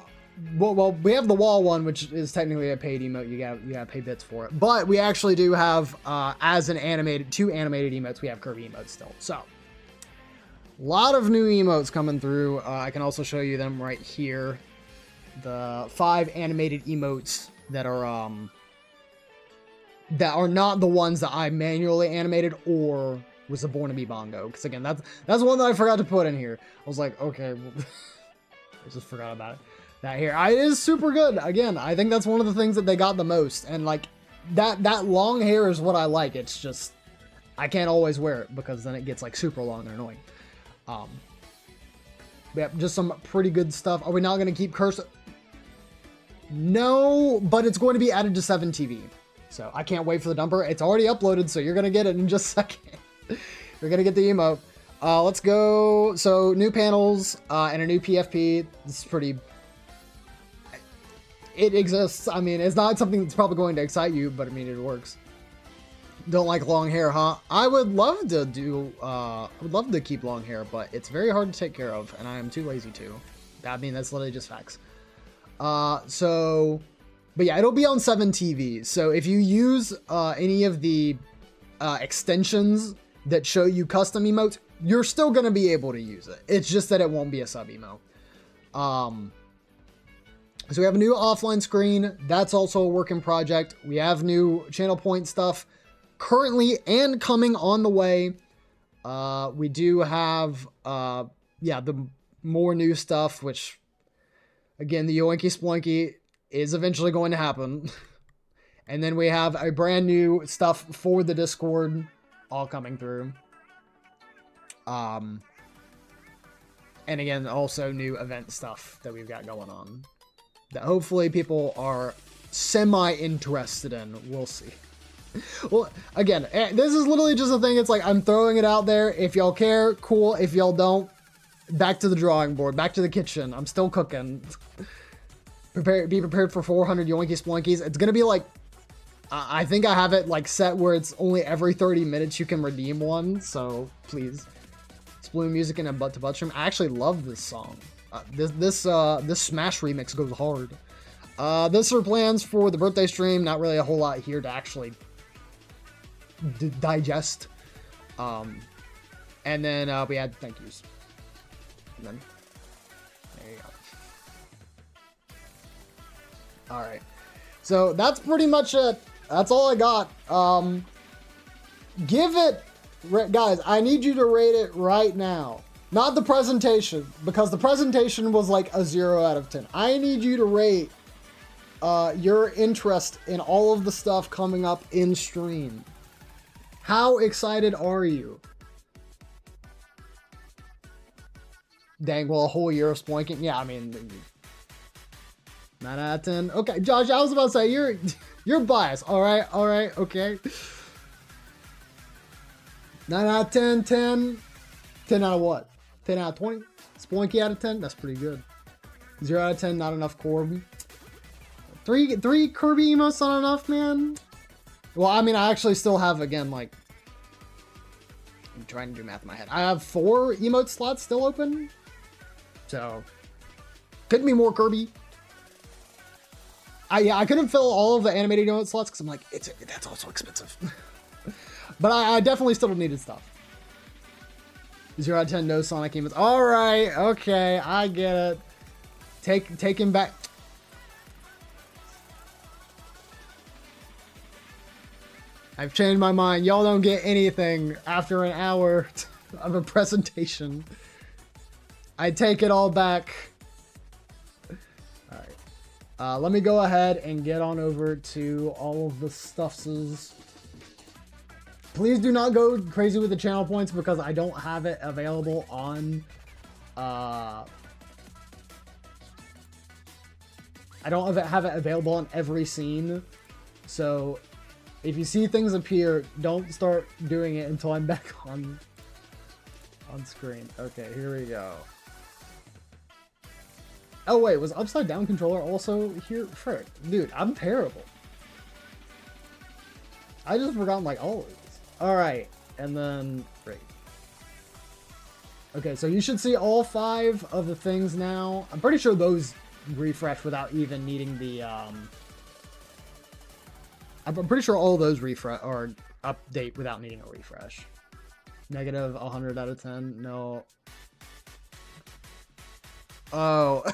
well, we have the wall one, which is technically a paid emote. You gotta pay bits for it. But we actually do have, as an animated, 2 animated emotes, we have Kirby emotes still. So, a lot of new emotes coming through. I can also show you them right here. The 5 animated emotes that are not the ones that I manually animated or was a Born to Be Bongo. Because again, that's one that I forgot to put in here. I was like, okay, well, I just forgot about it. That here, it is super good. Again, I think that's one of the things that they got the most. And like, that long hair is what I like. It's just, I can't always wear it because then it gets like super long and annoying. Yeah, just some pretty good stuff. Are we not going to keep Curse? No, but it's going to be added to 7TV. So I can't wait for the dumper. It's already uploaded, so you're going to get it in just a second. You're going to get the emote. Let's go. So new panels and a new PFP. This is pretty... It exists. I mean, it's not something that's probably going to excite you, but I mean, it works. Don't like long hair, huh? I would love to do... I would love to keep long hair, but it's very hard to take care of, and I am too lazy to. I mean, that's literally just facts. But yeah, it'll be on 7TV. So if you use any of the extensions that show you custom emotes, you're still going to be able to use it. It's just that it won't be a sub emote. So we have a new offline screen. That's also a work in project. We have new channel point stuff currently and coming on the way. We do have, the more new stuff, which again, the Yoinky Sploinky is eventually going to happen. And then we have a brand new stuff for the Discord all coming through. And again, also new event stuff that we've got going on that hopefully people are semi-interested in. We'll see. Well, again, this is literally just a thing. It's like, I'm throwing it out there. If y'all care, cool. If y'all don't, back to the drawing board, back to the kitchen. I'm still cooking. Be prepared for 400 Yoinky Sploinkies. It's gonna be like, I think I have it like set where it's only every 30 minutes you can redeem one. So please, Sploon music in a butt to butt stream. I actually love this song. This Smash remix goes hard. This are plans for the birthday stream. Not really a whole lot here to actually digest. And then we had thank yous. And then there you go. All right. So that's pretty much it. That's all I got. Give it, guys, I need you to rate it right now. Not the presentation, because the presentation was like a 0 out of 10. I need you to rate your interest in all of the stuff coming up in stream. How excited are you? Dang, well, a whole year of sploinking? Yeah, I mean, 9 out of 10. Okay, Josh, I was about to say, you're biased. All right, okay. 9 out of 10, 10. 10 out of what? 10 out of 20? Sploinky out of 10? That's pretty good. 0 out of 10, not enough Corby. Three Kirby emotes not enough, man? Well, I mean, I actually still have, again, like... I'm trying to do math in my head. I have 4 emote slots still open. So, couldn't be more Kirby. I couldn't fill all of the animated emote slots because I'm like, that's also expensive. But I definitely still needed stuff. 0 out of 10, no Sonic emotes. Alright, okay, I get it. Take him back. I've changed my mind. Y'all don't get anything after an hour of a presentation. I take it all back. Alright. Let me go ahead and get on over to all of the stuffses. Please do not go crazy with the channel points because I don't have it available on... I don't have it available on every scene. So, if you see things appear, don't start doing it until I'm back on screen. Okay, here we go. Oh wait, was Upside Down Controller also here? Frick, dude, I'm terrible. I just forgot like all of these. Alright, and then, great. Okay, so you should see all 5 of the things now. I'm pretty sure those refresh without even needing the, I'm pretty sure all those refresh or update without needing a refresh. Negative 100 out of 10. No. Oh.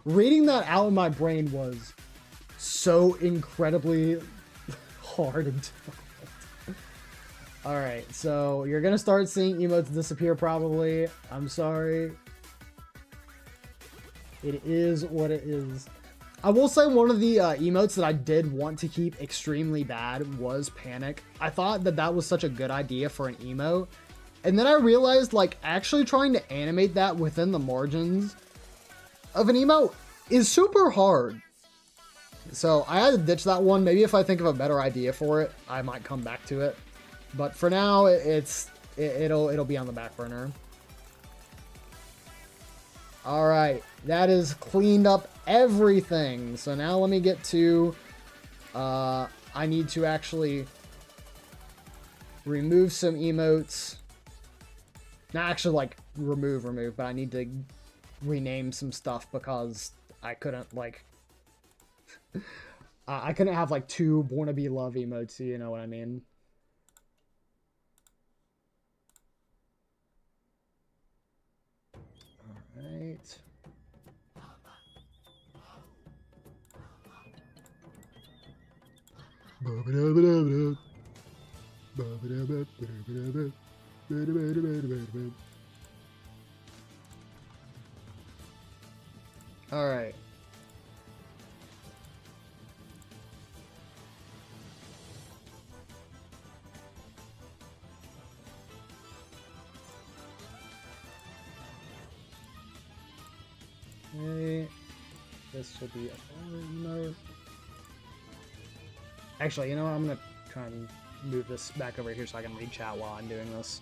Reading that out in my brain was so incredibly hard and difficult. Alright, so you're gonna start seeing emotes disappear probably. I'm sorry. It is what it is. I will say one of the emotes that I did want to keep extremely bad was Panic. I thought that that was such a good idea for an emote. And then I realized, like, actually trying to animate that within the margins of an emote is super hard. So I had to ditch that one. Maybe if I think of a better idea for it, I might come back to it. But for now, it'll be on the back burner. All right, that is cleaned up everything. So now let me get to, I need to actually remove some emotes. Not actually like remove, but I need to rename some stuff because I couldn't like, I couldn't have like 2 Wanna Be Love emotes, you know what I mean? Right. All right. Okay. This will be a fire emote. Actually, you know what? I'm gonna try and move this back over here so I can read chat while I'm doing this.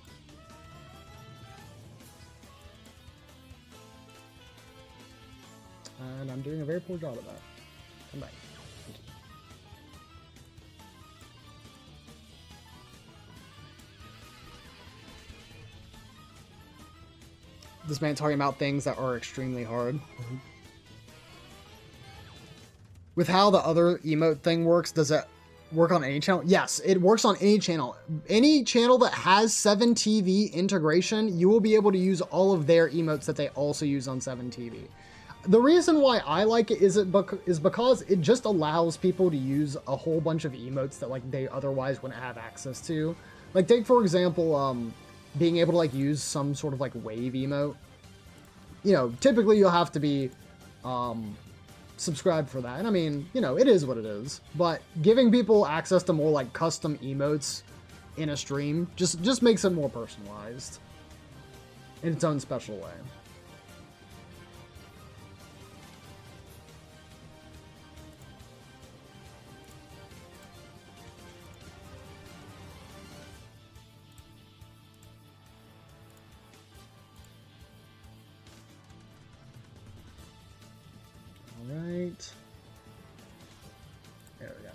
And I'm doing a very poor job of that. Come back. Thank you. This man talking about things that are extremely hard. With how the other emote thing works, does it work on any channel? Yes, it works on any channel. Any channel that has 7TV integration, you will be able to use all of their emotes that they also use on 7TV. The reason why I like it is because it just allows people to use a whole bunch of emotes that like they otherwise wouldn't have access to. Like take for example, being able to like use some sort of like wave emote. You know, typically you'll have to be subscribed for that. And I mean, you know, it is what it is. But giving people access to more like custom emotes in a stream just makes it more personalized in its own special way. Right. There we go.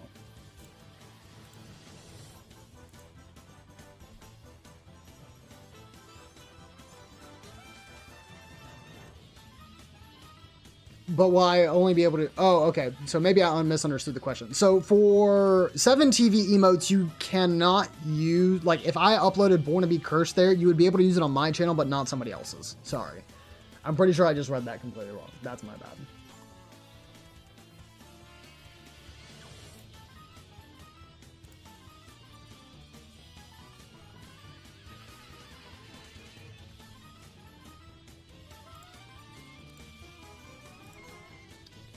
But will I only be able to... Oh, okay. So maybe I misunderstood the question. So for 7TV emotes, you cannot use... Like, if I uploaded Born to Be Cursed there, you would be able to use it on my channel, but not somebody else's. Sorry. I'm pretty sure I just read that completely wrong. That's my bad.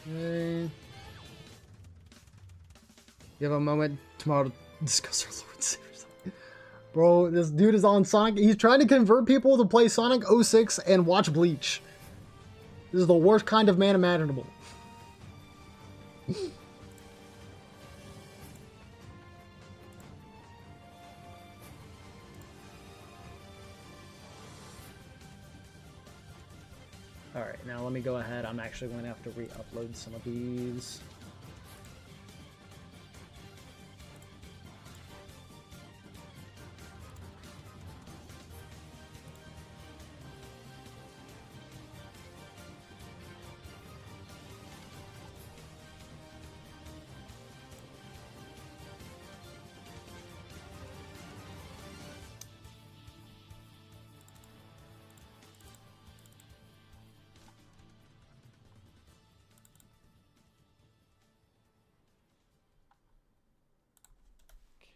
Okay. You have a moment tomorrow to discuss our Lord Series. Bro, this dude is on Sonic. He's trying to convert people to play Sonic 06 and watch Bleach. This is the worst kind of man imaginable. Alright, now let me go ahead. I'm actually going to have to re-upload some of these.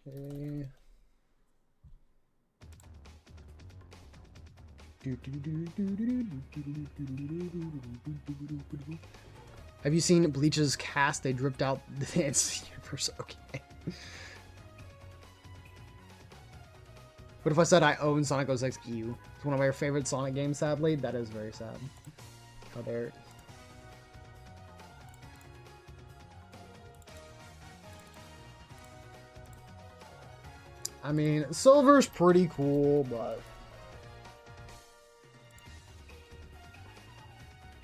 Okay. Have you seen Bleach's cast? They dripped out the dance universe. Okay. What if I said I own Sonic 06 EU? It's one of my favorite Sonic games, sadly. That is very sad. How dare. I mean, Silver's pretty cool, but...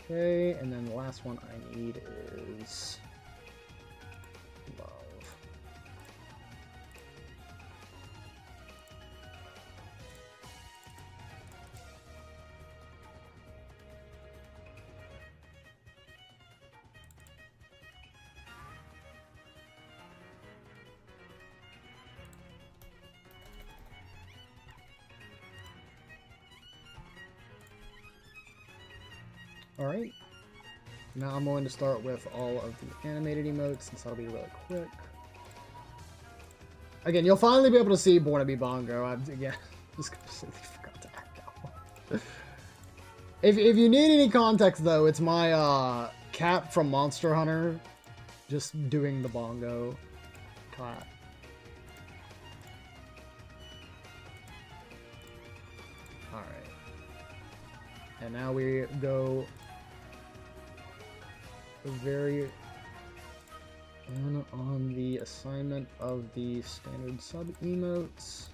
Okay, and then the last one I need is... Love. Alright, now I'm going to start with all of the animated emotes, since that'll be really quick. Again, you'll finally be able to see Born to Be Bongo. Again, just completely forgot to add that one. If you need any context, though, it's my cat from Monster Hunter just doing the bongo clap. Alright. And now we go very in on the assignment of the standard sub emotes.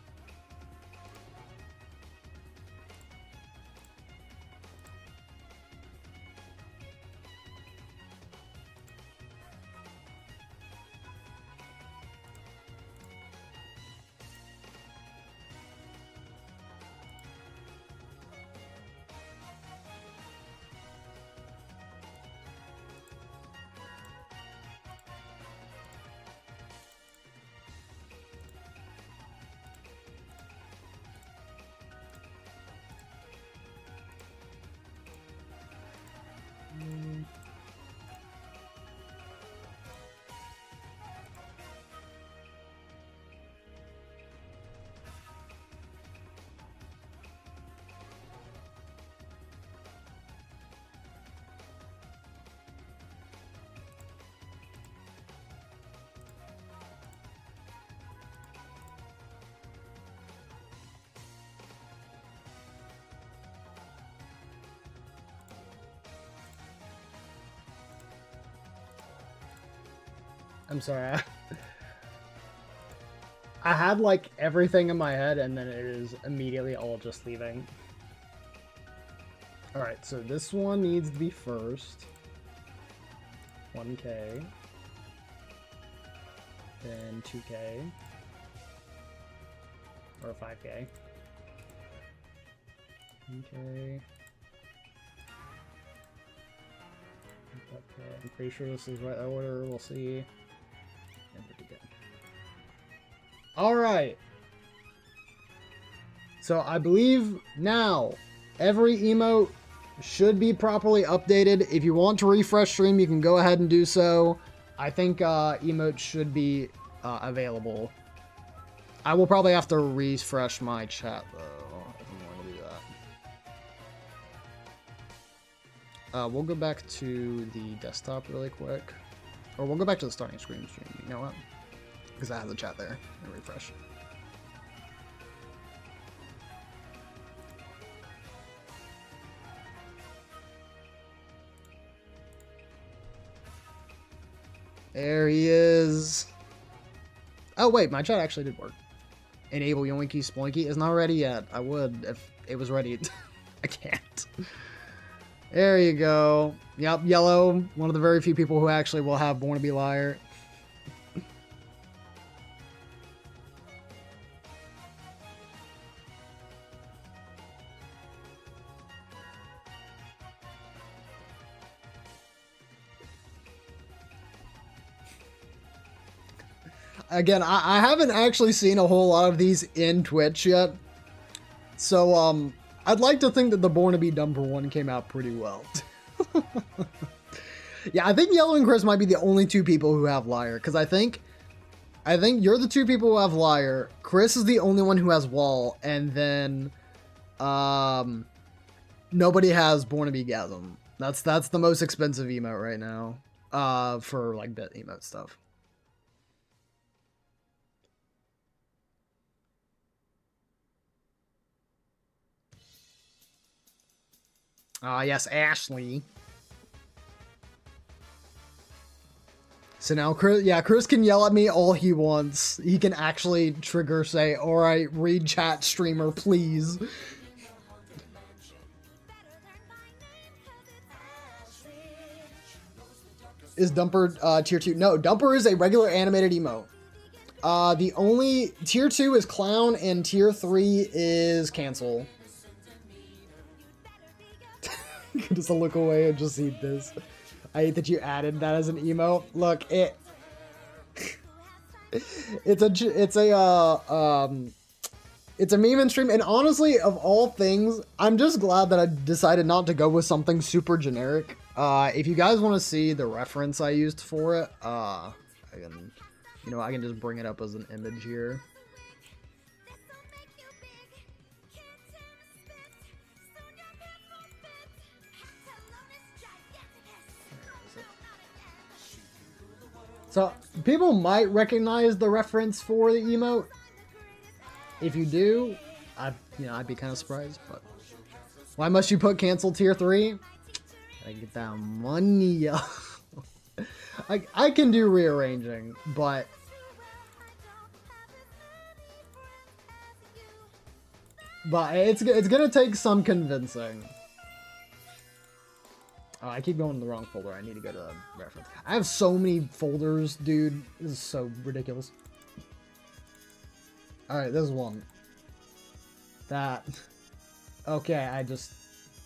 I'm sorry. I had like everything in my head and then it is immediately all just leaving. Alright, so this one needs to be first. 1K. Then 2K. Or 5K. 1K. Okay, I'm pretty sure this is right order. We'll see. And we're good. Alright. So I believe now every emote should be properly updated. If you want to refresh stream, you can go ahead and do so. I think emotes should be available. I will probably have to refresh my chat though, if I'm going to do that. We'll go back to the desktop really quick. Or we'll go back to the starting screen stream. You know what? Because I have the chat there. And refresh. There he is. Oh wait, my chat actually did work. Enable Yoinky Sploinky is not ready yet. I would if it was ready. I can't. There you go. Yep, Yellow, one of the very few people who actually will have Born to Be Liar. Again, I haven't actually seen a whole lot of these in Twitch yet. So, I'd like to think that the Born to Be Dumb for one came out pretty well. Yeah, I think Yellow and Chris might be the only two people who have Liar, because I think I think you're the two people who have liar. Chris is the only one who has wall, and then nobody has born to be gasm. That's the most expensive emote right now. For like bit emote stuff. Yes, Ashley. So now Chris can yell at me all he wants. He can actually trigger say, all right, read chat streamer, please. Is Dumper tier 2? No, Dumper is a regular animated emote. The only tier 2 is clown and tier 3 is cancel. Just to look away and just see this. I hate that you added that as an emote. Look, it's a meme in stream, and honestly, of all things, I'm just glad that I decided not to go with something super generic. If you guys want to see the reference I used for it, I can just bring it up as an image here. So people might recognize the reference for the emote. If you do, I'd be kind of surprised. But why must you put cancel tier 3? Gotta get that money. I can do rearranging, but it's gonna take some convincing. Oh, I keep going to the wrong folder. I need to go to the reference. I have so many folders, dude. This is so ridiculous. Alright, this is one. That. Okay, I just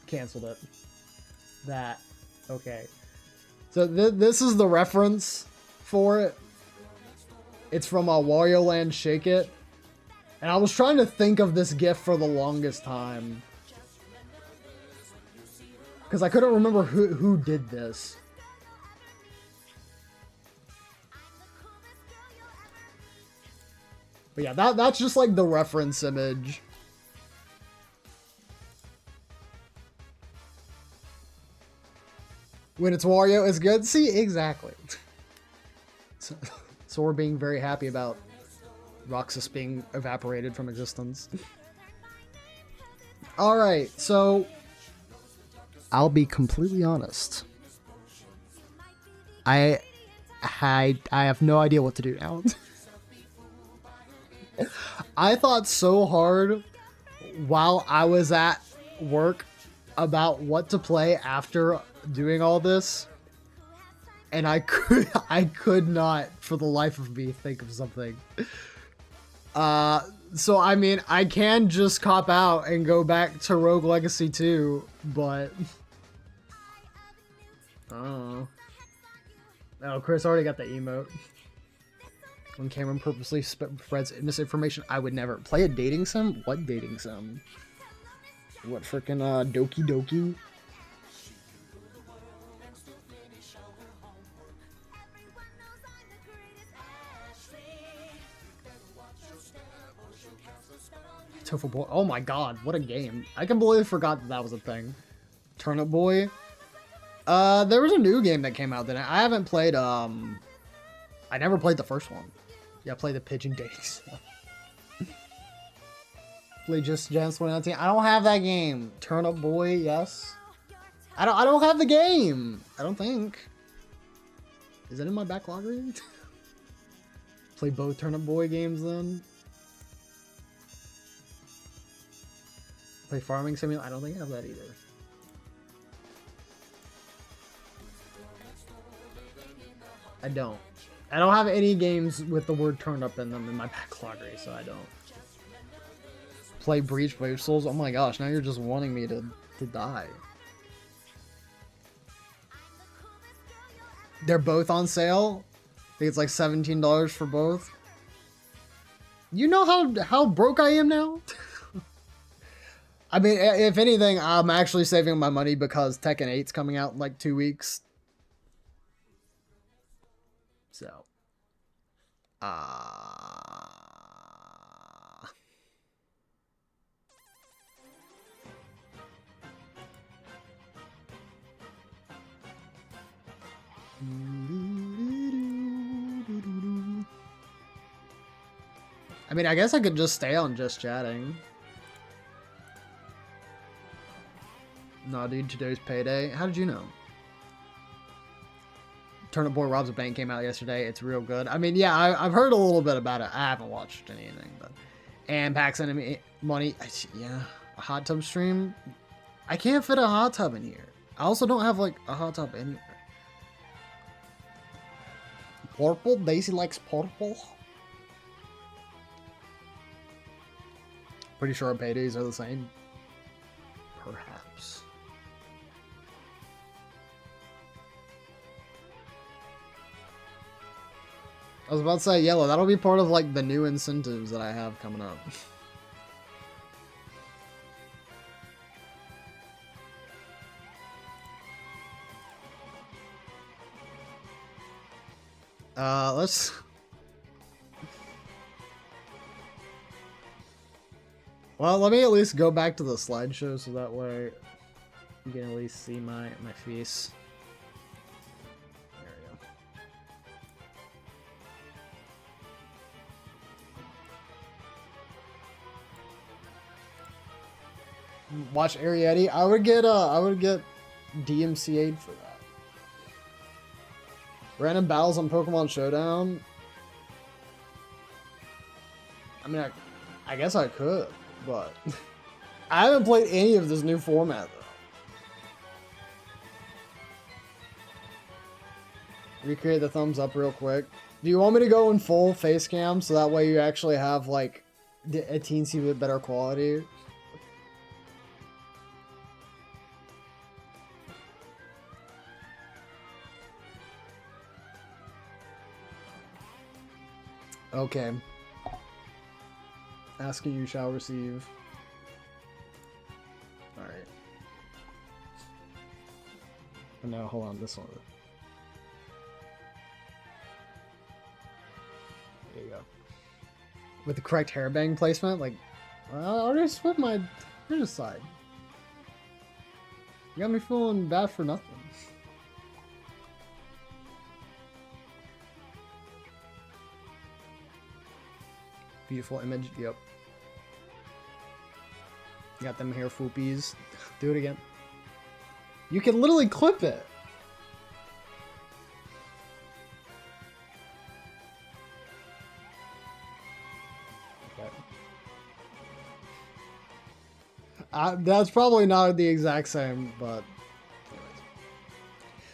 canceled it. That. Okay. So this is the reference for it. It's from Wario Land Shake It. And I was trying to think of this GIF for the longest time. Because I couldn't remember who did this. But yeah, that's just like the reference image. When it's Wario, it's good. See, exactly. So we're being very happy about Roxas being evaporated from existence. Alright, so I'll be completely honest. I have no idea what to do now. I thought so hard while I was at work about what to play after doing all this, and I could not for the life of me think of something. So I mean, I can just cop out and go back to Rogue Legacy 2, but oh, Chris already got the emote. When Cameron purposely spreads misinformation, I would never play a dating sim. What dating sim? What freaking Doki Doki? Tofu Boy. Oh my god, what a game. I completely forgot that was a thing. Turnip Boy. There was a new game that came out that I haven't played. I never played the first one. Yeah, I played the pigeon dating stuff. Play Just Dance 2019. I don't have that game. Turnip Boy, yes. I don't have the game. I don't think. Is it in my backlog? Play both Turnip Boy games then. Play Farming Simulator? I don't think I have that either. I don't. I don't have any games with the word turnip in them in my backlog, so I don't. Play Breach by Souls? Oh my gosh, now you're just wanting me to die. They're both on sale? I think it's like $17 for both. You know how broke I am now? I mean, if anything, I'm actually saving my money because Tekken 8's coming out in like 2 weeks. So, Uh, I mean, I guess I could just stay on just chatting. No, dude, today's payday. How did you know? Turnip Boy Robs a Bank came out yesterday. It's real good. I mean, yeah, I've heard a little bit about it. I haven't watched anything, but and Pack sending me money. Yeah, a hot tub stream. I can't fit a hot tub in here. I also don't have like a hot tub anywhere. Purple. Daisy likes purple. Pretty sure our paydays are the same. Perhaps. I was about to say yellow. That'll be part of like the new incentives that I have coming up. Let's. Well, let me at least go back to the slideshow so that way you can at least see my face. There we go. Watch Arietti. I would get DMCA'd for that. Random battles on Pokemon Showdown. I mean, I guess I could, but I haven't played any of this new format though. Recreate the thumbs up real quick. Do you want me to go in full face cam so that way you actually have like a teensy bit better quality? Okay. Asking you shall receive. Alright. And now, hold on, this one. There you go. With the correct hairbang placement, like, I'll just flip my this side. You got me feeling bad for nothing. Beautiful image, yep. Got them hair foopies. Do it again. You can literally clip it. Okay. That's probably not the exact same, but anyways.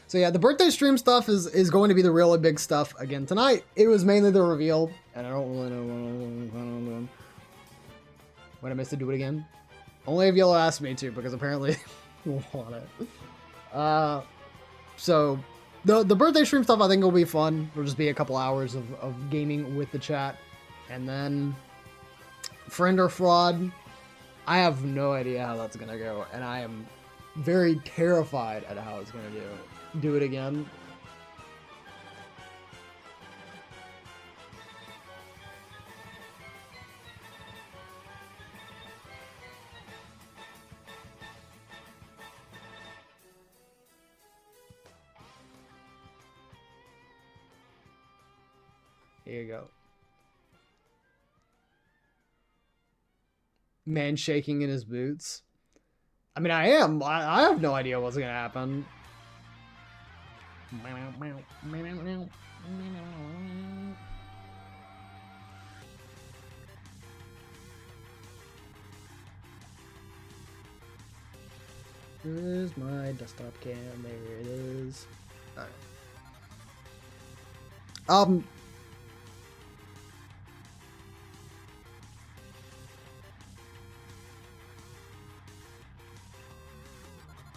So yeah, the birthday stream stuff is going to be the really big stuff again tonight. It was mainly the reveal, and I don't really know when I missed to do it again. Only if Yellow asked me to, because apparently we'll want it. So the birthday stream stuff I think will be fun. It'll just be a couple hours of gaming with the chat. And then friend or fraud, I have no idea how that's gonna go, and I am very terrified at how it's gonna do it again. Here you go. Man shaking in his boots. I mean, I have no idea what's gonna happen. Where's my desktop cam? There it is. All right.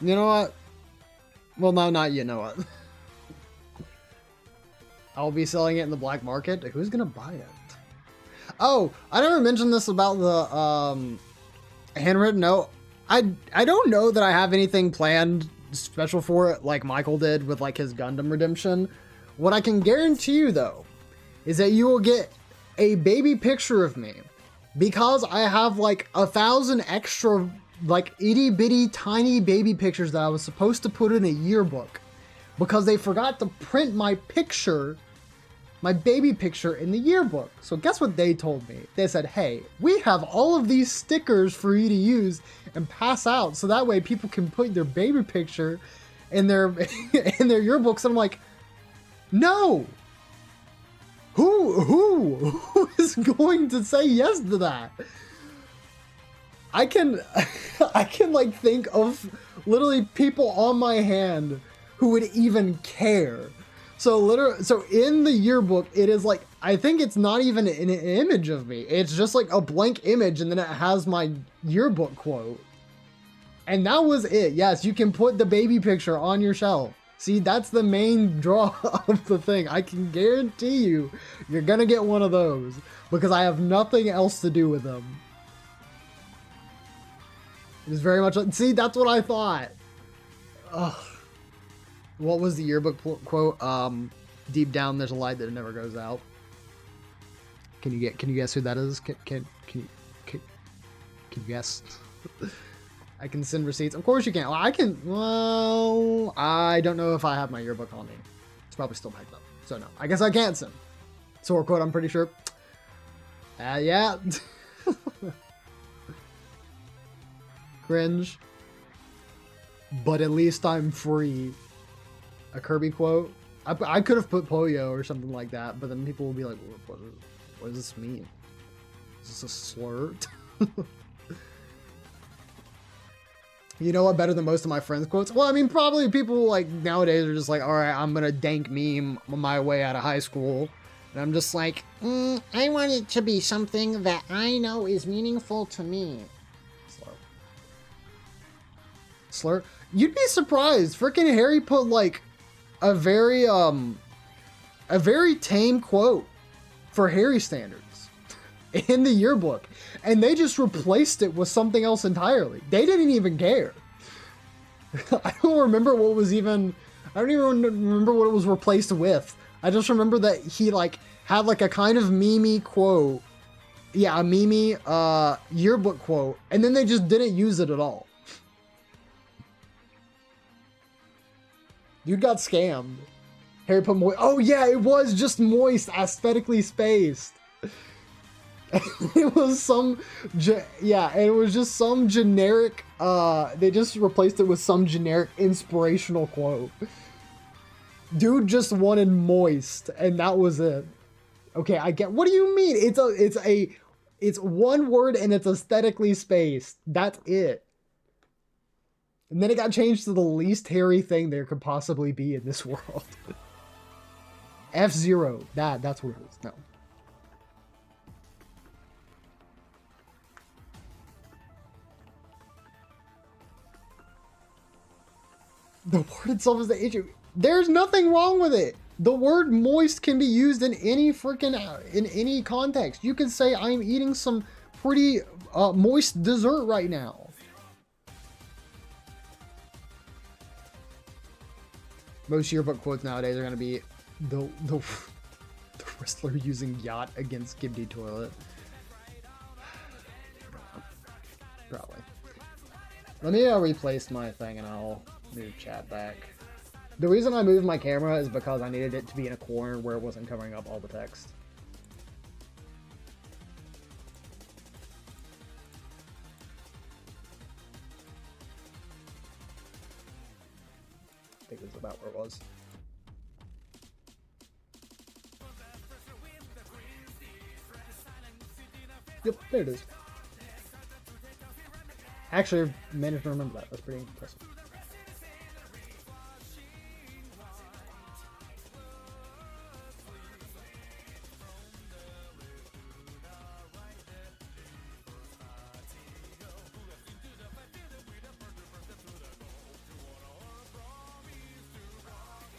You know what? Well, no, not you know what. I'll be selling it in the black market. Who's gonna buy it? Oh, I never mentioned this about the handwritten note. I don't know that I have anything planned special for it like Michael did with like his Gundam redemption. What I can guarantee you though is that you will get a baby picture of me because I have like 1,000 extra like itty bitty tiny baby pictures that I was supposed to put in a yearbook because they forgot to print my picture, my baby picture in the yearbook. So guess what they told me? They said, hey, we have all of these stickers for you to use and pass out so that way people can put their baby picture in their in their yearbooks. And I'm like, no. Who is going to say yes to that? I can like think of literally people on my hand who would even care. So in the yearbook, it is like, I think it's not even an image of me. It's just like a blank image and then it has my yearbook quote. And that was it. Yes, you can put the baby picture on your shelf. See, that's the main draw of the thing. I can guarantee you're gonna get one of those because I have nothing else to do with them. It is very much, see, that's what I thought. Ugh. What was the yearbook quote? Deep down, there's a light that never goes out. Can you guess who that is? Can you guess? I can send receipts. Of course you can. Well, I don't know if I have my yearbook on me. It's probably still backed up. So no, I guess I can't send. Sword quote, I'm pretty sure. Yeah. Cringe. But at least I'm free. A Kirby quote. I could have put Poyo or something like that, but then people will be like, what does this mean? Is this a slur? You know what? Better than most of my friends' quotes? Well, I mean, probably people like nowadays are just like, all right, I'm gonna dank meme my way out of high school. And I'm just like, I want it to be something that I know is meaningful to me. Slur. You'd be surprised. Freaking Harry put like a very tame quote for Harry standards in the yearbook. And they just replaced it with something else entirely. They didn't even care. I don't remember what was even... I don't even remember what it was replaced with. I just remember that he like had like a kind of memey quote. Yeah, a memey yearbook quote. And then they just didn't use it at all. You got scammed. Harry put moist. Oh yeah, it was just moist, aesthetically spaced. It was some, it was just some generic, they just replaced it with some generic inspirational quote. Dude just wanted moist, and that was it. Okay, I get, what do you mean? It's one word and it's aesthetically spaced. That's it. And then it got changed to the least hairy thing there could possibly be in this world. F-Zero, that's what it is, no. The word itself is the issue. There's nothing wrong with it. The word moist can be used in any in any context. You can say, I'm eating some pretty moist dessert right now. Most yearbook quotes nowadays are going to be the wrestler using yacht against Gibby toilet. Probably. Let me replace my thing and I'll move chat back. The reason I moved my camera is because I needed it to be in a corner where it wasn't covering up all the text. I think it's about where it was. Yep, there it is. Actually, I managed to remember that. That's pretty impressive.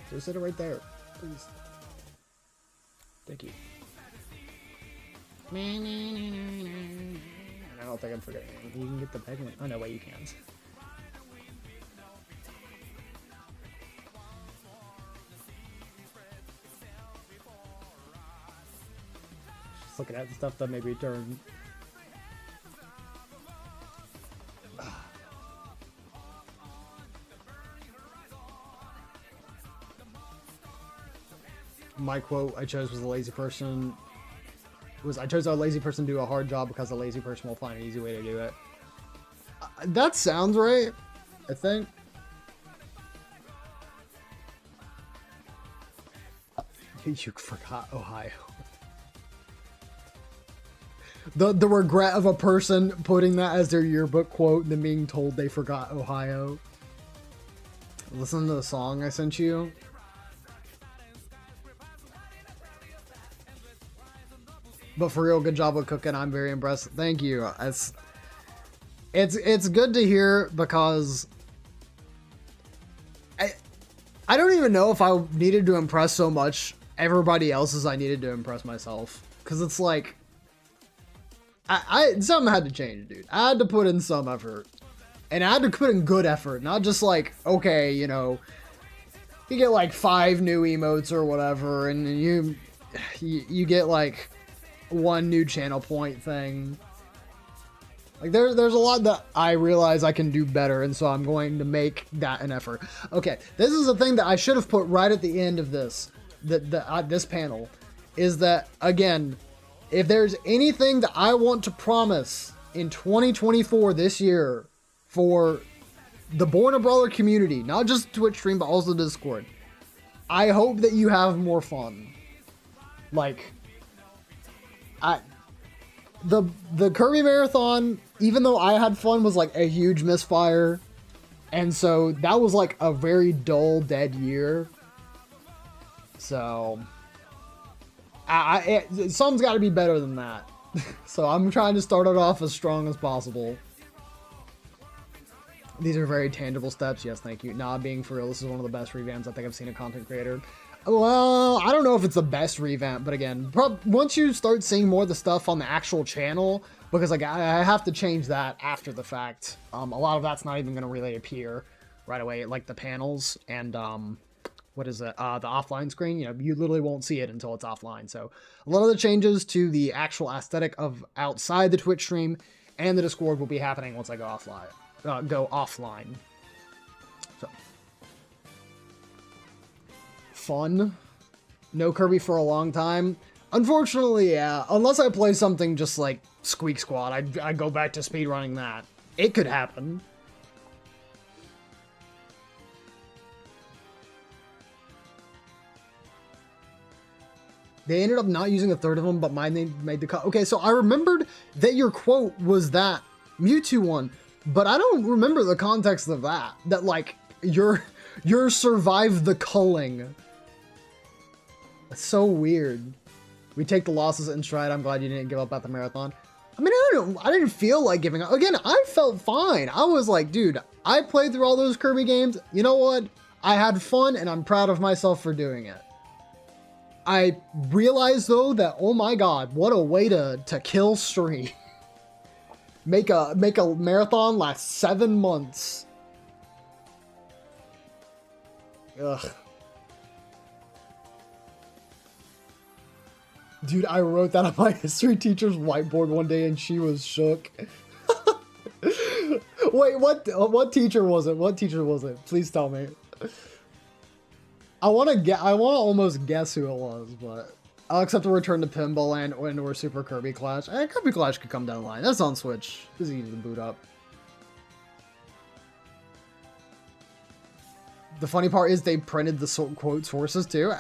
Just sit it right there, please. Thank you. I don't think I'm forgetting anything. You can get the pegment. Oh no, wait, you can't. Just looking at stuff that made me turn. My quote I chose was a lazy person. I chose a lazy person to do a hard job because a lazy person will find an easy way to do it. That sounds right, I think. You forgot Ohio. The regret of a person putting that as their yearbook quote and then being told they forgot Ohio. Listen to the song I sent you. But for real, good job with cooking. I'm very impressed. Thank you. It's good to hear because I don't even know if I needed to impress so much everybody else as I needed to impress myself. Because it's like something had to change, dude. I had to put in some effort. And I had to put in good effort, not just like, okay, you know, you get like 5 new emotes or whatever, and you get like 1 new channel point thing. Like there's a lot that I realize I can do better, and so I'm going to make that an effort. Okay, this is a thing that I should have put right at the end of this this panel, is that again, if there's anything that I want to promise in 2024 this year for the Born a Brawler community, not just Twitch stream but also Discord, I hope that you have more fun. Like the Kirby Marathon, even though I had fun, was like a huge misfire. And so that was like a very dull, dead year. So something's got to be better than that. So I'm trying to start it off as strong as possible. These are very tangible steps. Yes, thank you. Nah, being for real, this is one of the best revamps I think I've seen a content creator. Well, I don't know if it's the best revamp, but again, once you start seeing more of the stuff on the actual channel, because like I have to change that after the fact. A lot of that's not even going to really appear right away, like the panels and what is it? The offline screen. You know, you literally won't see it until it's offline. So a lot of the changes to the actual aesthetic of outside the Twitch stream and the Discord will be happening once I go offline. So. Fun. No Kirby for a long time. Unfortunately, yeah. Unless I play something just like Squeak Squad, I go back to speedrunning that. It could happen. They ended up not using a third of them, but mine made the cut. Okay, so I remembered that your quote was that Mewtwo one, but I don't remember the context of that. That like you're survived the culling. That's so weird. We take the losses in stride. I'm glad you didn't give up at the marathon. I mean, I didn't feel like giving up. Again, I felt fine. I was like, dude, I played through all those Kirby games. You know what? I had fun and I'm proud of myself for doing it. I realized though that, oh my god, what a way to kill stream. Make a marathon last 7 months. Ugh. Dude, I wrote that on my history teacher's whiteboard one day and she was shook. Wait, what teacher was it? What teacher was it? Please tell me. I want to almost guess who it was, but I'll accept a return to Pinball Land or Super Kirby Clash. Kirby Clash could come down the line. That's on Switch. It's easy to boot up. The funny part is they printed the quote sources too.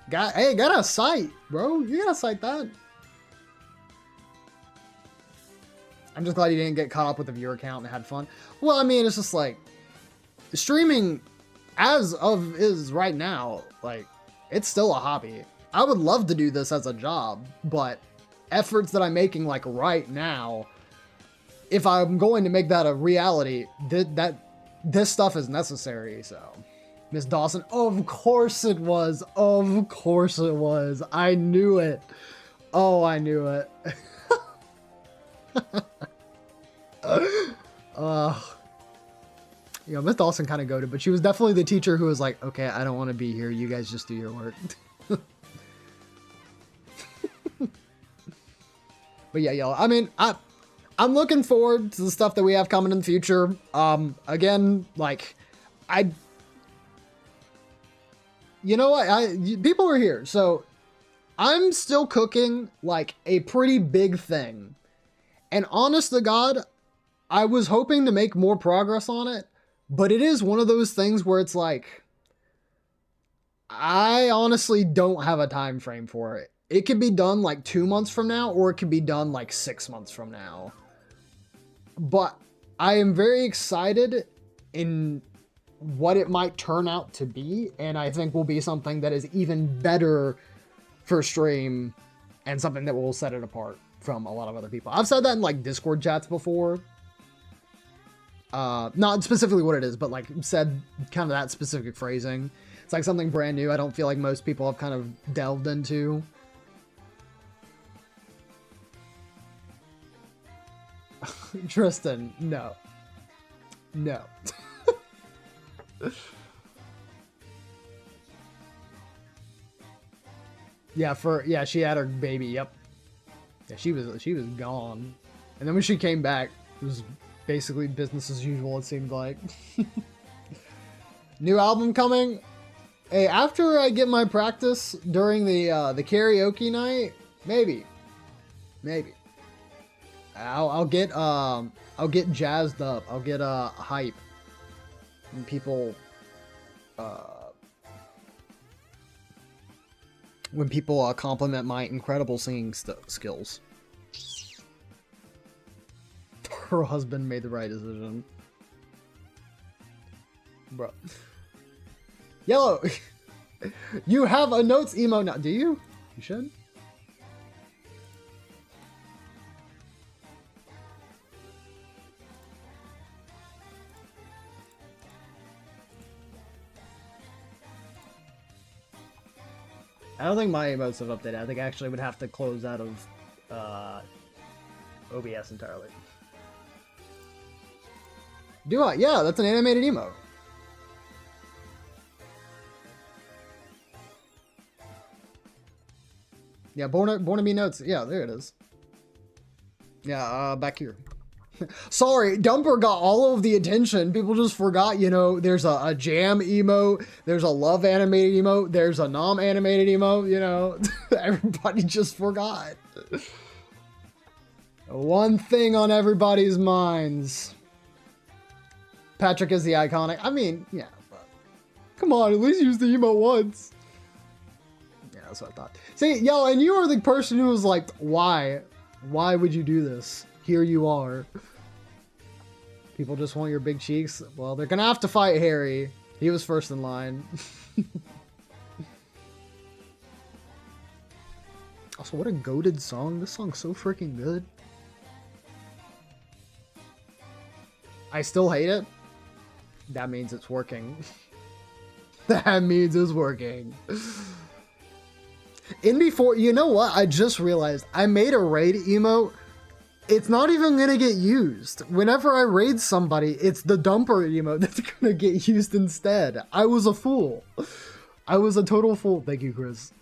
Hey, got a site, bro. You gotta cite that. I'm just glad you didn't get caught up with the viewer count and had fun. Well, I mean, it's just like streaming as of is right now, like it's still a hobby. I would love to do this as a job, but efforts that I'm making like right now, if I'm going to make that a reality, this stuff is necessary. So Miss Dawson, of course it was. Of course it was. I knew it. Oh, I knew it. You know, Miss Dawson kind of goated, but she was definitely the teacher who was like, okay, I don't want to be here. You guys just do your work. But yeah, yo, I mean, I'm looking forward to the stuff that we have coming in the future. Again, like, I, you know what, people are here, so I'm still cooking like a pretty big thing. And honest to God, I was hoping to make more progress on it, but it is one of those things where it's like, I honestly don't have a time frame for it. It could be done like 2 months from now, or it could be done like 6 months from now. But I am very excited in what it might turn out to be, and I think will be something that is even better for stream and something that will set it apart from a lot of other people. I've said that in like Discord chats before. Not specifically what it is, but like said kind of that specific phrasing. It's like something brand new I don't feel like most people have kind of delved into. Tristan, no. No. Yeah, she had her baby, yep. Yeah, she was gone. And then when she came back, it was basically business as usual, it seemed like. New album coming? Hey, after I get my practice during the karaoke night, maybe. I'll get jazzed up. I'll get hype. And people when people compliment my incredible singing skills. Her husband made the right decision. Bro. Yellow! You have a notes emo now. Do you? You should. I don't think my emotes have updated. I think I actually would have to close out of OBS entirely. Do I? Yeah, that's an animated emote. Yeah, born to be notes. Yeah, there it is. Yeah, back here. Sorry, Dumper got all of the attention. People just forgot, you know, there's a jam emote, there's a love animated emote, there's a nom animated emote, you know. Everybody just forgot. One thing on everybody's minds. Patrick is the iconic. I mean, yeah, but come on, at least use the emote once. Yeah, that's what I thought. See, yo, and you are the person who was like, why? Why would you do this? Here you are. People just want your big cheeks. Well, they're gonna have to fight Harry. He was first in line. Also, what a goated song. This song's so freaking good. I still hate it. That means it's working. That means it's working. In before, you know what? I just realized I made a raid emote. It's not even gonna get used. Whenever I raid somebody, it's the dumper emote that's gonna get used instead. I was a fool. I was a total fool. Thank you, Chris.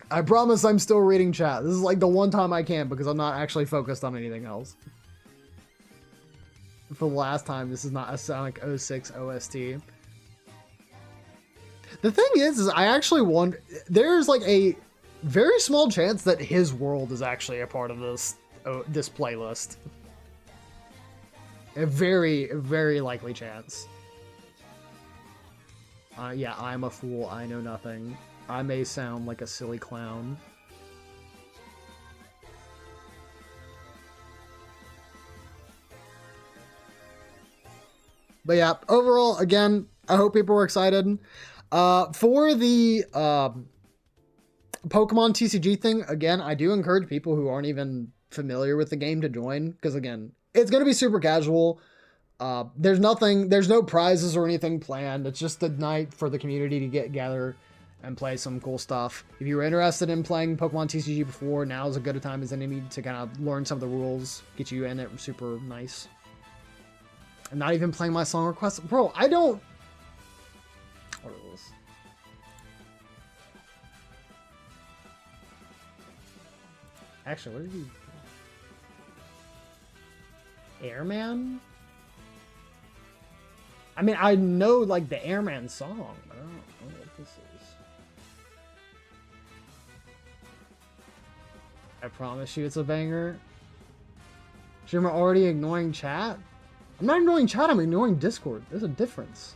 I promise I'm still reading chat. This is like the one time I can because I'm not actually focused on anything else. For the last time, this is not a Sonic 06 OST. The thing is I actually wonder, there's like a very small chance that his world is actually a part of this playlist. A very, very likely chance. Yeah, I'm a fool. I know nothing. I may sound like a silly clown. But yeah, overall, again, I hope people were excited. For the Pokemon TCG thing, again, I do encourage people who aren't even familiar with the game to join, because again, it's going to be super casual. There's no prizes or anything planned. It's just a night for the community to get together and play some cool stuff. If you were interested in playing Pokemon TCG before, now is as good a time as any to kind of learn some of the rules, get you in it super nice. I'm not even playing my song requests. Bro, I don't... What are those? Actually, what did you... Airman? I mean, I know, like, the Airman song, but I don't know what this is. I promise you it's a banger. Streamer already ignoring chat? I'm not ignoring chat, I'm ignoring Discord. There's a difference.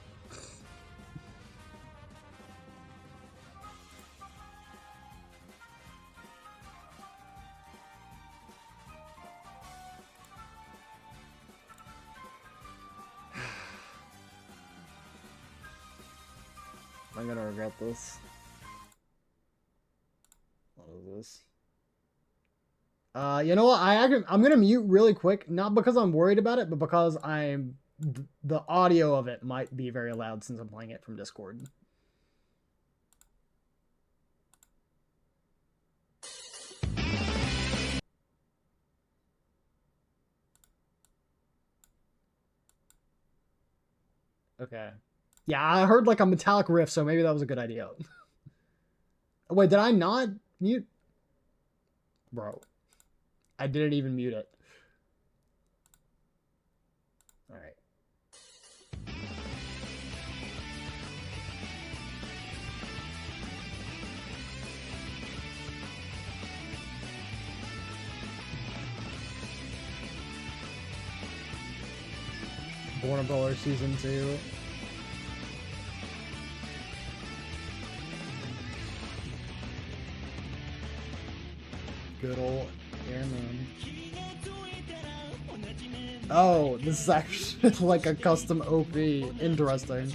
I'm gonna regret this. What is this? You know what? I'm gonna mute really quick, not because I'm worried about it, but because the audio of it might be very loud since I'm playing it from Discord. Okay. Yeah, I heard like a metallic riff, so maybe that was a good idea. Wait, did I not mute? Bro. I didn't even mute it. Alright. Born a Brawler Season 2. Good old Airman. Oh, this is actually like a custom OP. Interesting.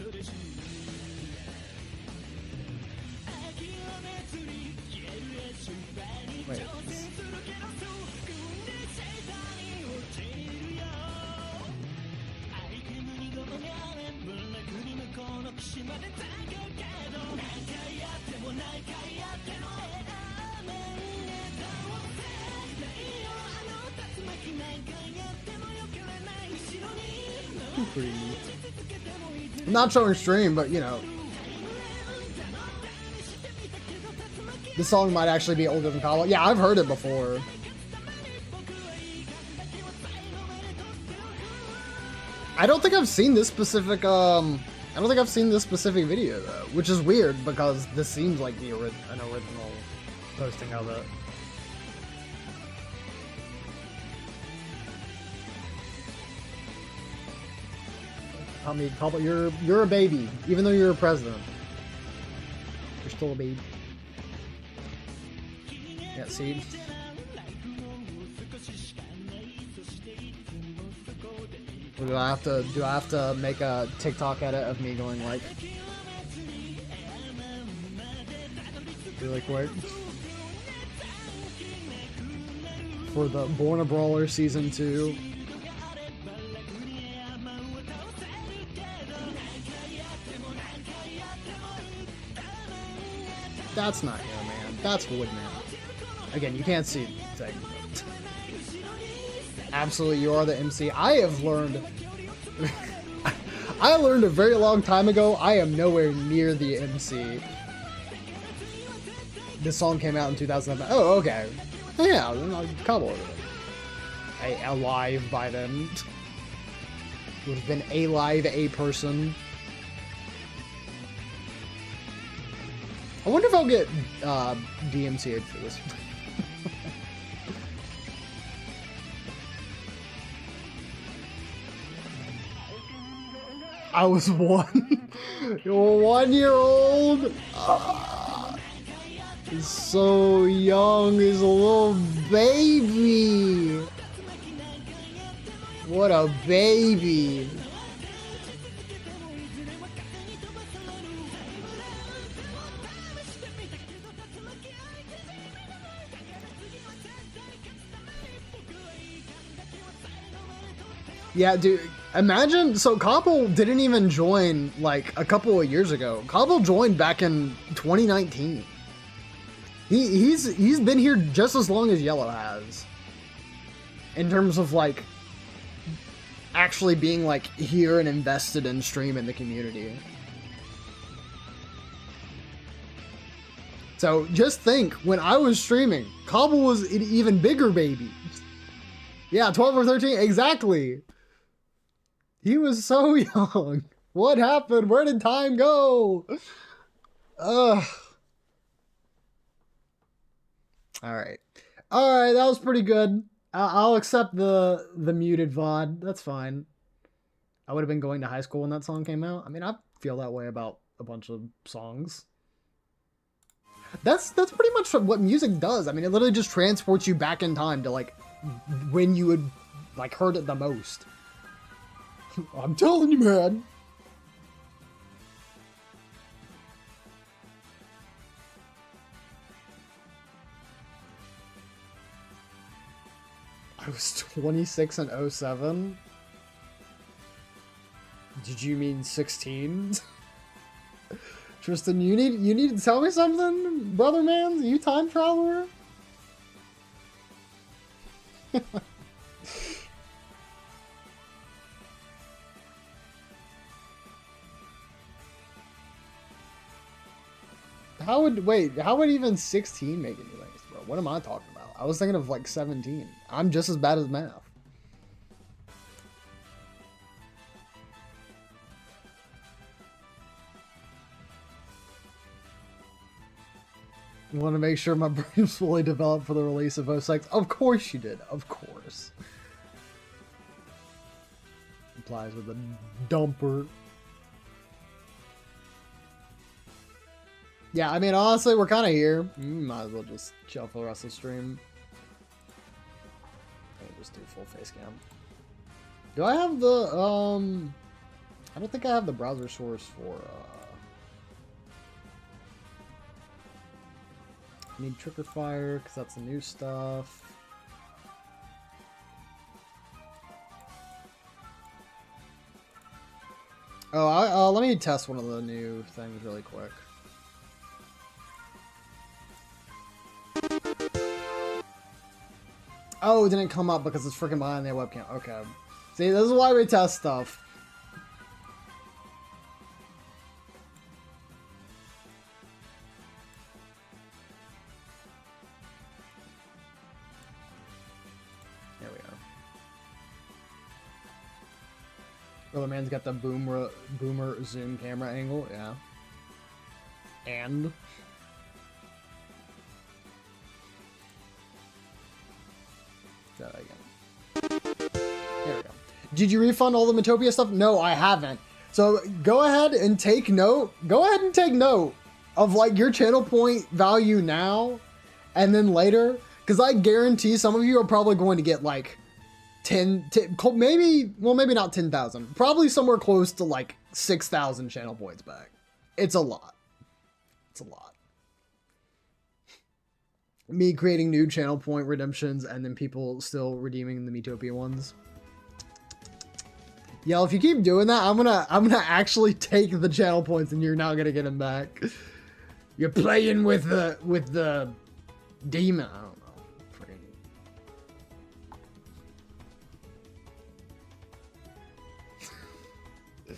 Wait. Pretty neat. I'm not showing stream, but you know. This song might actually be older than Kala. Yeah, I've heard it before. I don't think I've seen this specific video though, which is weird because this seems like an original posting of it. I mean, you're a baby, even though you're a president. You're still a baby. Yeah, see? Do I have to make a TikTok edit of me going like really quick for the Born a Brawler Season 2? That's not Air Man. That's Woodman. Again, you can't see the thing. Absolutely, you are the MC. I have learned... I learned a very long time ago, I am nowhere near the MC. This song came out in 2007. Oh, okay. Yeah, I'll cobble it. Alive by then. Would have been alive a person. I wonder if I'll get DMCA'd for this. I was 1 year old. He's so young. He's a little baby. What a baby. Yeah, dude, imagine, so Koppel didn't even join, like, a couple of years ago. Koppel joined back in 2019. He's been here just as long as Yellow has. In terms of, like, actually being, like, here and invested in stream in the community. So, just think, when I was streaming, Koppel was an even bigger baby. Yeah, 12 or 13, exactly. He was so young. What happened? Where did time go? Ugh. All right. All right, that was pretty good. I'll accept the muted VOD. That's fine. I would have been going to high school when that song came out. I mean, I feel that way about a bunch of songs. That's pretty much what music does. I mean, it literally just transports you back in time to like when you would like heard it the most. I'm telling you, man. I was 26 in 07. Did you mean 16? Tristan, you need to tell me something, brother man? You time traveler? How would even 16 make any sense, bro? What am I talking about? I was thinking of like 17. I'm just as bad as math. I want to make sure my brain was fully developed for the release of 06. Of course you did. Of course. Applies with a dumper. Yeah, I mean, honestly, we're kind of here. Might as well just chill for the rest of the stream. I'll just do full face cam. Do I have the, I don't think I have the browser source for, I need Trigger Fire, because that's the new stuff. Oh, let me test one of the new things really quick. Oh, it didn't come up because it's freaking behind the webcam. Okay. See, this is why we test stuff. There we are. Brother man's got the boomer zoom camera angle, yeah. And that again. There we go. Did you refund all the Metopia stuff? No, I haven't. So go ahead and take note. Go ahead and take note of like your channel point value now and then later. Because I guarantee some of you are probably going to get like 10 maybe, well, maybe not 10,000. Probably somewhere close to like 6,000 channel points back. It's a lot. It's a lot. Me creating new channel point redemptions and then people still redeeming the Metopia ones. Yeah, if you keep doing that, I'm gonna actually take the channel points and you're not gonna get them back. You're playing with the demon. I don't know. Freaking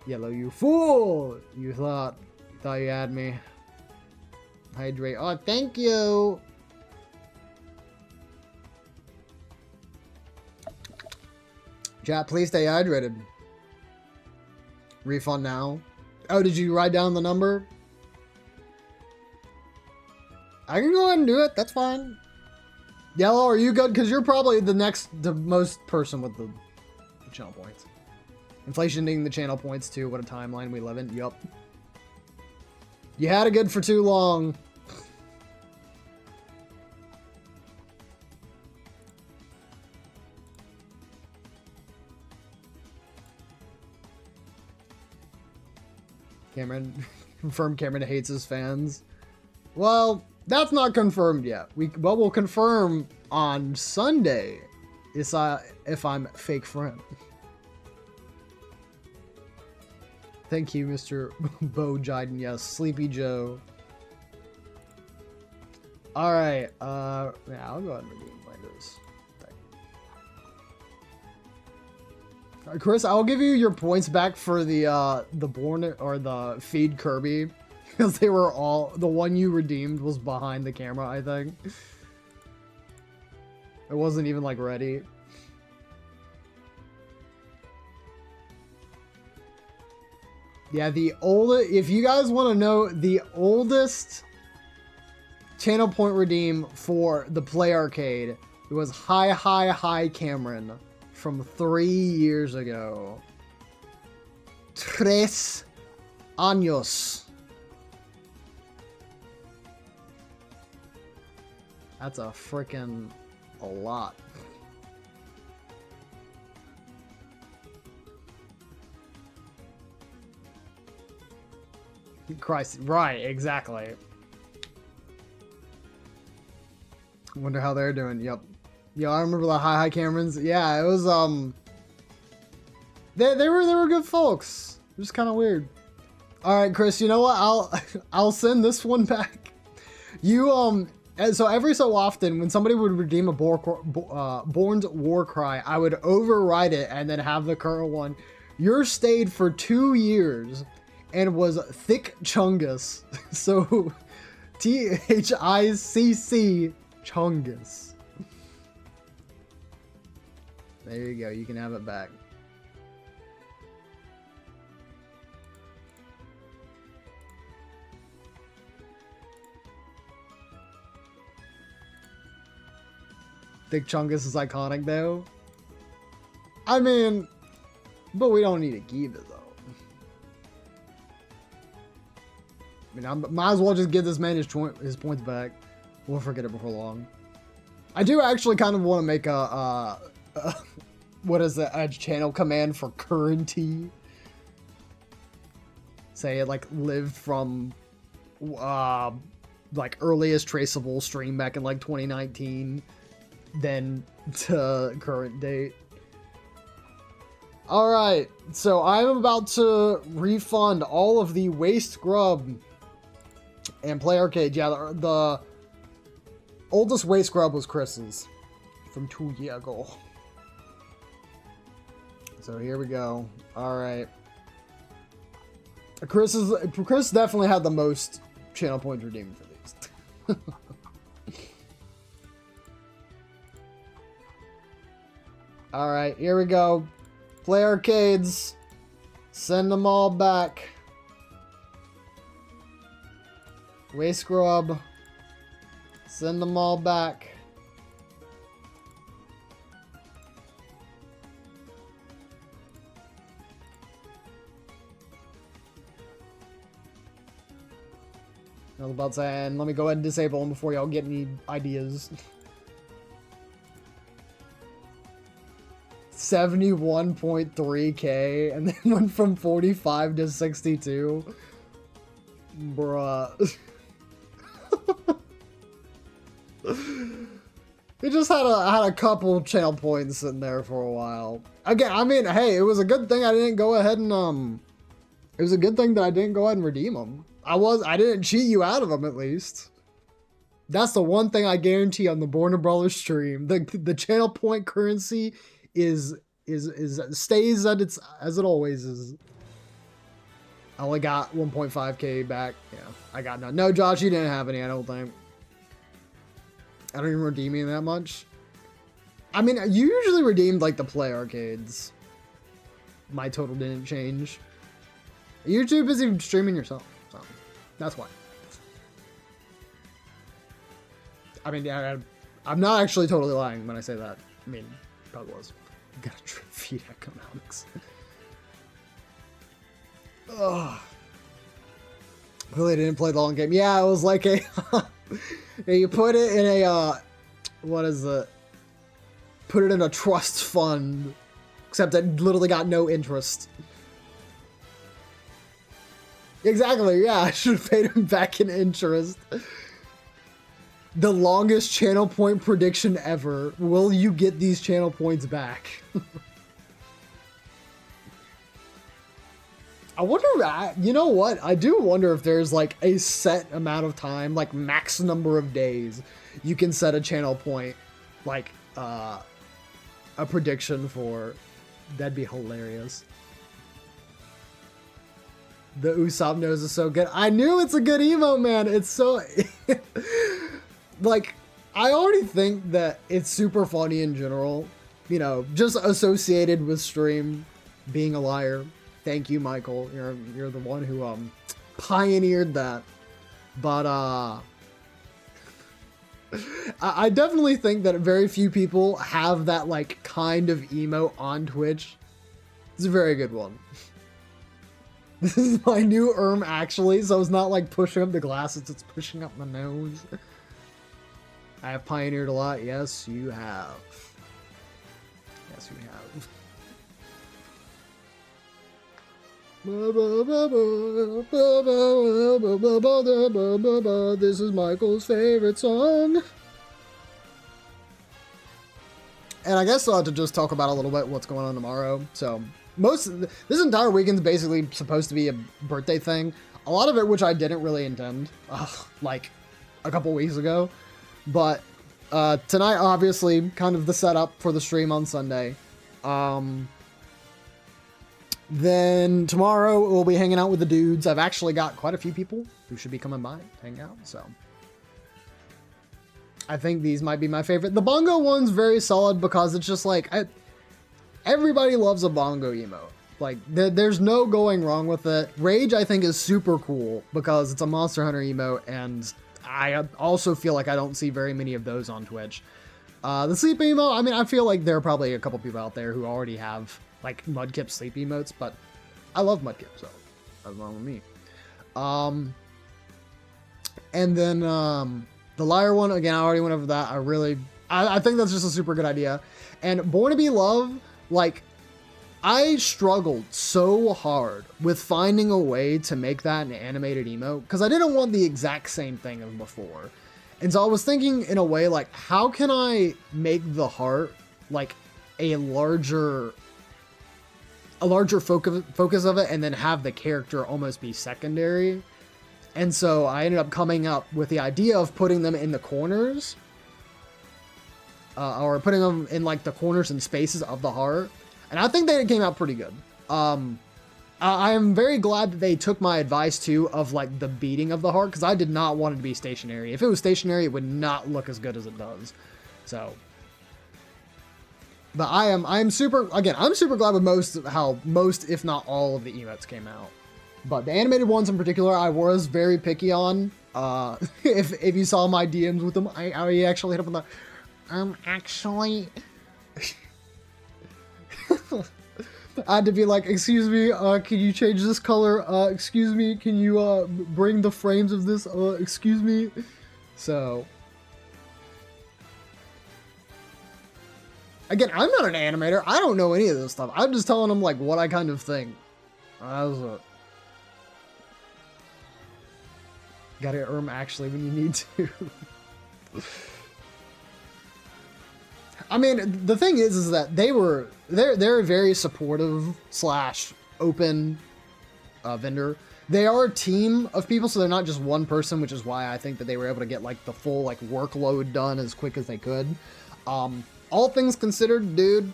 Yellow, you fool! You thought you had me. Hydrate. Oh, thank you. Chat, please stay hydrated. Refund now. Oh, did you write down the number? I can go ahead and do it. That's fine. Yellow, are you good? Because you're probably the most person with the channel points. Inflationing the channel points too. What a timeline we live in. Yup. You had it good for too long. Cameron, confirmed Cameron hates his fans. Well, that's not confirmed yet. But we'll confirm on Sunday if I'm fake friend. Thank you, Mr. Bo Jiden. Yes, Sleepy Joe. All right. Yeah, I'll go ahead and redeem Landers. Chris, I'll give you your points back for the Born or the Feed Kirby, because they were all the one you redeemed was behind the camera, I think. It wasn't even like ready. Yeah, if you guys want to know the oldest channel point redeem for the Play Arcade, it was Hi Cameron from 3 years ago. 3 años. That's a freaking a lot. Christ, right, exactly. Wonder how they're doing. Yep. Yeah, I remember the Hi Camerons. Yeah, it was they were good folks. Just kind of weird. All right, Chris, you know what? I'll send this one back. You and so every so often when somebody would redeem a Born's War Cry, I would overwrite it and then have the current one. Yours stayed for 2 years and was Thick Chungus. So THICC Chungus. There you go. You can have it back. Thick Chungus is iconic though. I mean, but we don't need to keep it though. I mean, I might as well just give this man his points back. We'll forget it before long. I do actually kind of want to make a what is it? A channel command for currency. Say it like lived from like earliest traceable stream back in like 2019, then to current date. All right, so I'm about to refund all of the waste grub and Play Arcade. Yeah, the oldest waste grub was Chris's from 2 years ago. So here we go. All right. Chris definitely had the most channel points redeemed for these. All right, here we go. Play Arcades. Send them all back. Waste Grub. Send them all back. I was about to say, and let me go ahead and disable them before y'all get any ideas. 71.3k, and then went from 45 to 62. Bruh. It just had a couple channel points in there for a while. Again, I mean, hey, it was a good thing I didn't go ahead and it was a good thing that I didn't go ahead and redeem them. I didn't cheat you out of them, at least. That's the one thing I guarantee on the Born Brothers stream. The channel point currency stays at its as it always is. I only got 1.5k back. Yeah, I got none. No, Josh, you didn't have any, I don't think. I don't even redeem any that much. I mean, you usually redeemed like the Play Arcades. My total didn't change. You're too busy streaming yourself, so that's why. I mean, I'm not actually totally lying when I say that. I mean, probably was. Gotta feed economics. Ugh. Really didn't play the long game. Yeah, it was like a... you put it in a... what is it? Put it in a trust fund. Except it literally got no interest. Exactly, yeah. I should have paid him back in interest. The longest channel point prediction ever. Will you get these channel points back? I wonder, you know what? I do wonder if there's like a set amount of time, like max number of days, you can set a channel point, like a prediction for. That'd be hilarious. The Usopp nose is so good. I knew it's a good emote, man. It's so... like, I already think that it's super funny in general, you know, just associated with stream being a liar. Thank you, Michael. You're the one who pioneered that. But I definitely think that very few people have that like kind of emote on Twitch. It's a very good one. This is my new actually, so it's not like pushing up the glasses, it's pushing up my nose. I have pioneered a lot. Yes, you have. Yes, you have. This is Michael's favorite song. And I guess to just talk about a little bit what's going on tomorrow. So this entire weekend's basically supposed to be a birthday thing. A lot of it, which I didn't really intend, like a couple weeks ago. But tonight, obviously, kind of the setup for the stream on Sunday. Then tomorrow we'll be hanging out with the dudes. I've actually got quite a few people who should be coming by to hang out. So I think these might be my favorite. The bongo one's very solid because it's just like everybody loves a bongo emote. Like there's no going wrong with it. Rage I think is super cool because it's a Monster Hunter emote, and I also feel like I don't see very many of those on Twitch. The sleep emote, I mean, I feel like there are probably a couple people out there who already have like Mudkip sleep emotes, but I love Mudkip, so that's wrong with me. And then the liar one, again, I already went over that. I think that's just a super good idea. And Born to Be Loved, like, I struggled so hard with finding a way to make that an animated emote because I didn't want the exact same thing as before. And so I was thinking in a way like, how can I make the heart like a larger focus of it, and then have the character almost be secondary. And so I ended up coming up with the idea of putting them in the corners, or putting them in like the corners and spaces of the heart. And I think that it came out pretty good. I am very glad that they took my advice too of like the beating of the heart, because I did not want it to be stationary. If it was stationary, it would not look as good as it does. So, but I'm super glad with how most, if not all, of the emotes came out. But the animated ones in particular, I was very picky on. If you saw my DMs with them, I actually hit up on the, actually. I had to be like, excuse me, can you change this color? Excuse me, can you bring the frames of this? Excuse me. So, again, I'm not an animator. I don't know any of this stuff. I'm just telling them like what I kind of think. That was it. Gotta actually when you need to. I mean, the thing is that they're a very supportive / open vendor. They are a team of people, so they're not just one person, which is why I think that they were able to get like the full like workload done as quick as they could. All things considered, dude,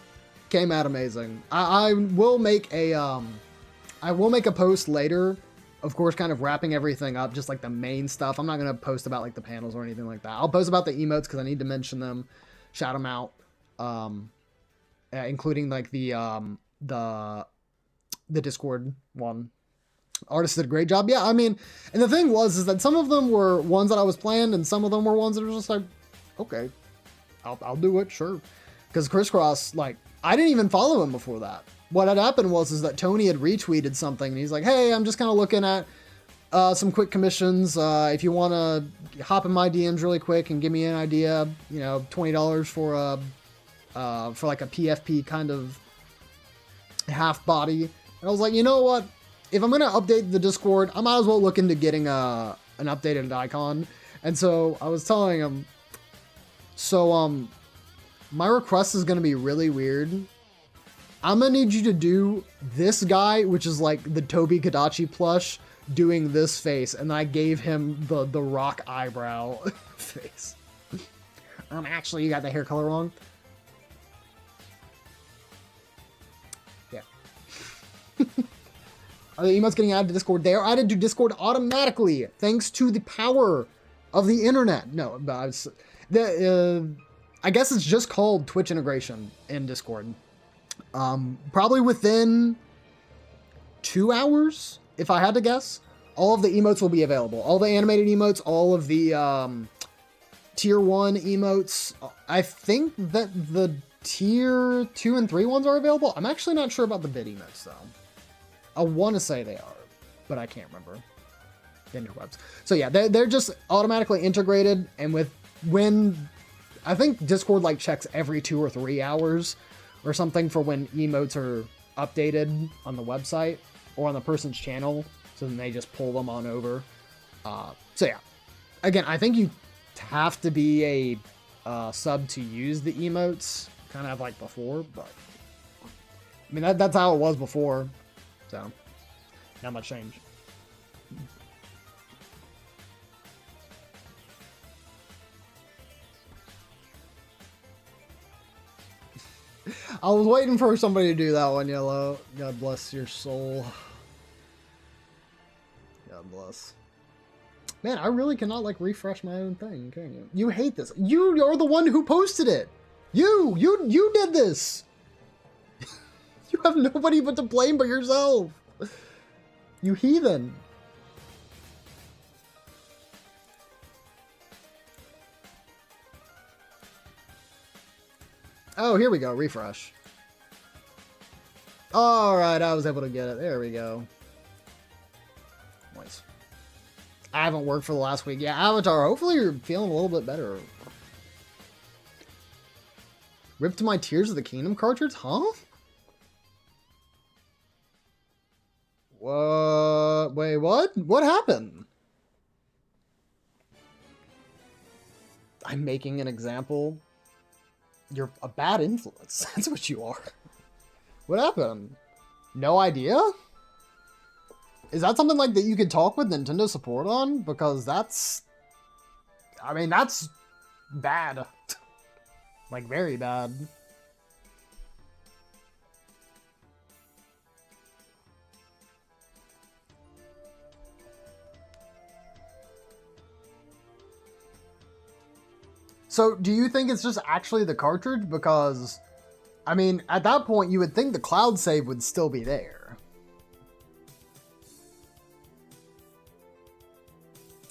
came out amazing. I will make a post later, of course, kind of wrapping everything up, just like the main stuff. I'm not gonna post about like the panels or anything like that. I'll post about the emotes because I need to mention them, shout them out. Including like the Discord one. Artist did a great job. Yeah, I mean, and the thing is that some of them were ones that I was planned, and some of them were ones that were just like, okay, I'll do it, sure. Because Crisscross, like, I didn't even follow him before that. What had happened was that Tony had retweeted something, and he's like, hey, I'm just kind of looking at some quick commissions. If you want to hop in my DMs really quick and give me an idea, you know, $20 for like a PFP kind of half body. And I was like, you know what? If I'm going to update the Discord, I might as well look into getting an updated icon. And so I was telling him, so my request is going to be really weird. I'm going to need you to do this guy, which is like the Toby Kadachi plush, doing this face. And I gave him the rock eyebrow face. Actually, you got the hair color wrong. Are the emotes getting added to Discord? They are added to Discord automatically, thanks to the power of the internet. No, but I guess it's just called Twitch integration in Discord. Probably within 2 hours, if I had to guess, all of the emotes will be available. All the animated emotes, all of the tier 1 emotes. I think that the tier 2 and 3 ones are available. I'm actually not sure about the bid emotes though. I want to say they are, but I can't remember. Interwebs. So yeah, they're just automatically integrated, and when I think Discord like checks every 2 or 3 hours or something for when emotes are updated on the website or on the person's channel, so then they just pull them on over. So yeah, again, I think you have to be a sub to use the emotes, kind of like before, but I mean that's how it was before, so not much change. I was waiting for somebody to do that one, Yellow. God bless your soul. God bless. Man, I really cannot, like, refresh my own thing, can you? You hate this. You are the one who posted it. You did this. You have nobody but to blame but yourself. You heathen. Oh, here we go. Refresh. Alright, I was able to get it. There we go. Nice. I haven't worked for the last week. Yeah, Avatar, hopefully you're feeling a little bit better. Ripped my Tears of the Kingdom cartridge? Huh? What? Wait, what? What happened? I'm making an example. You're a bad influence. That's what you are. What happened? No idea? Is that something like that you could talk with Nintendo support on? Because that's... I mean, that's bad. Like, very bad. So, do you think it's just actually the cartridge? Because, I mean, at that point, you would think the cloud save would still be there.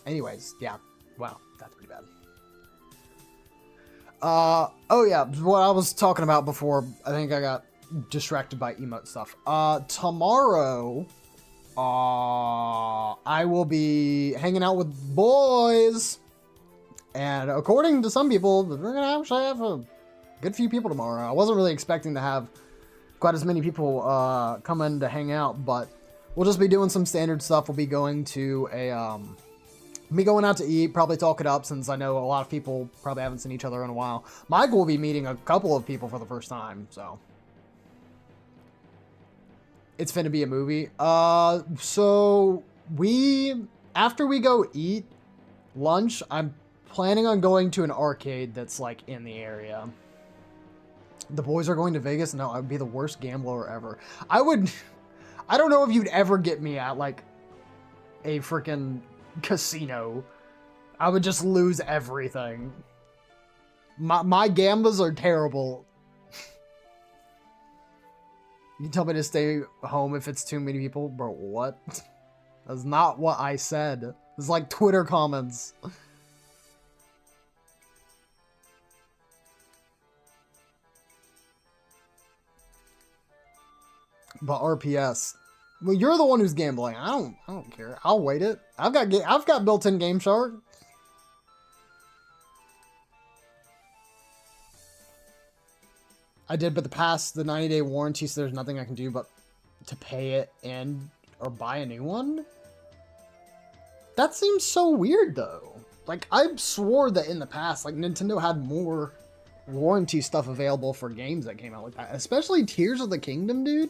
Anyways, yeah. Wow, that's pretty bad. Oh yeah, what I was talking about before, I think I got distracted by emote stuff. Tomorrow, I will be hanging out with boys. And according to some people, we're going to actually have a good few people tomorrow. I wasn't really expecting to have quite as many people come in to hang out, but we'll just be doing some standard stuff. We'll be going to be going out to eat, probably talk it up, since I know a lot of people probably haven't seen each other in a while. Mike will be meeting a couple of people for the first time, so. It's finna be a movie. So after we go eat lunch, I'm planning on going to an arcade that's like in the area. The boys are going to Vegas. No, I'd be the worst gambler ever. I don't know if you'd ever get me at like a freaking casino. I would just lose everything. My gambles are terrible. You tell me to stay home if it's too many people? Bro, what? That's not what I said. It's like Twitter comments. But RPS. Well, you're the one who's gambling. I don't care. I'll wait it. I've got built-in Game Shark. I did, but the 90-day warranty, so there's nothing I can do but to pay it and or buy a new one. That seems so weird though. Like, I swore that in the past, like, Nintendo had more warranty stuff available for games that came out like that, especially Tears of the Kingdom, dude.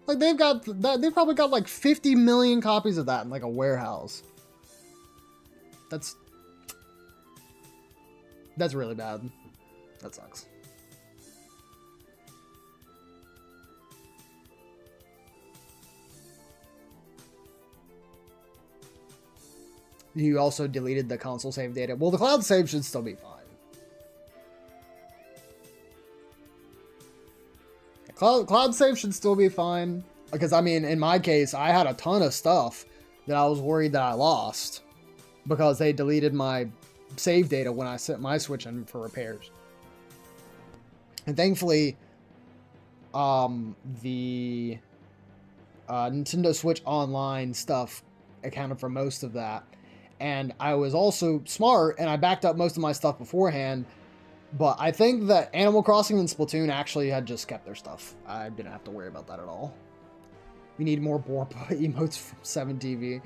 Like, they've probably got like 50 million copies of that in like a warehouse. That's really bad. That sucks. You also deleted the console save data. Well, the cloud save should still be fine. Cloud save should still be fine. Because, I mean, in my case, I had a ton of stuff that I was worried that I lost. Because they deleted my save data when I set my Switch in for repairs. And thankfully, the Nintendo Switch Online stuff accounted for most of that. And I was also smart, and I backed up most of my stuff beforehand. But I think that Animal Crossing and Splatoon actually had just kept their stuff. I didn't have to worry about that at all. We need more Borpa emotes from 7TV.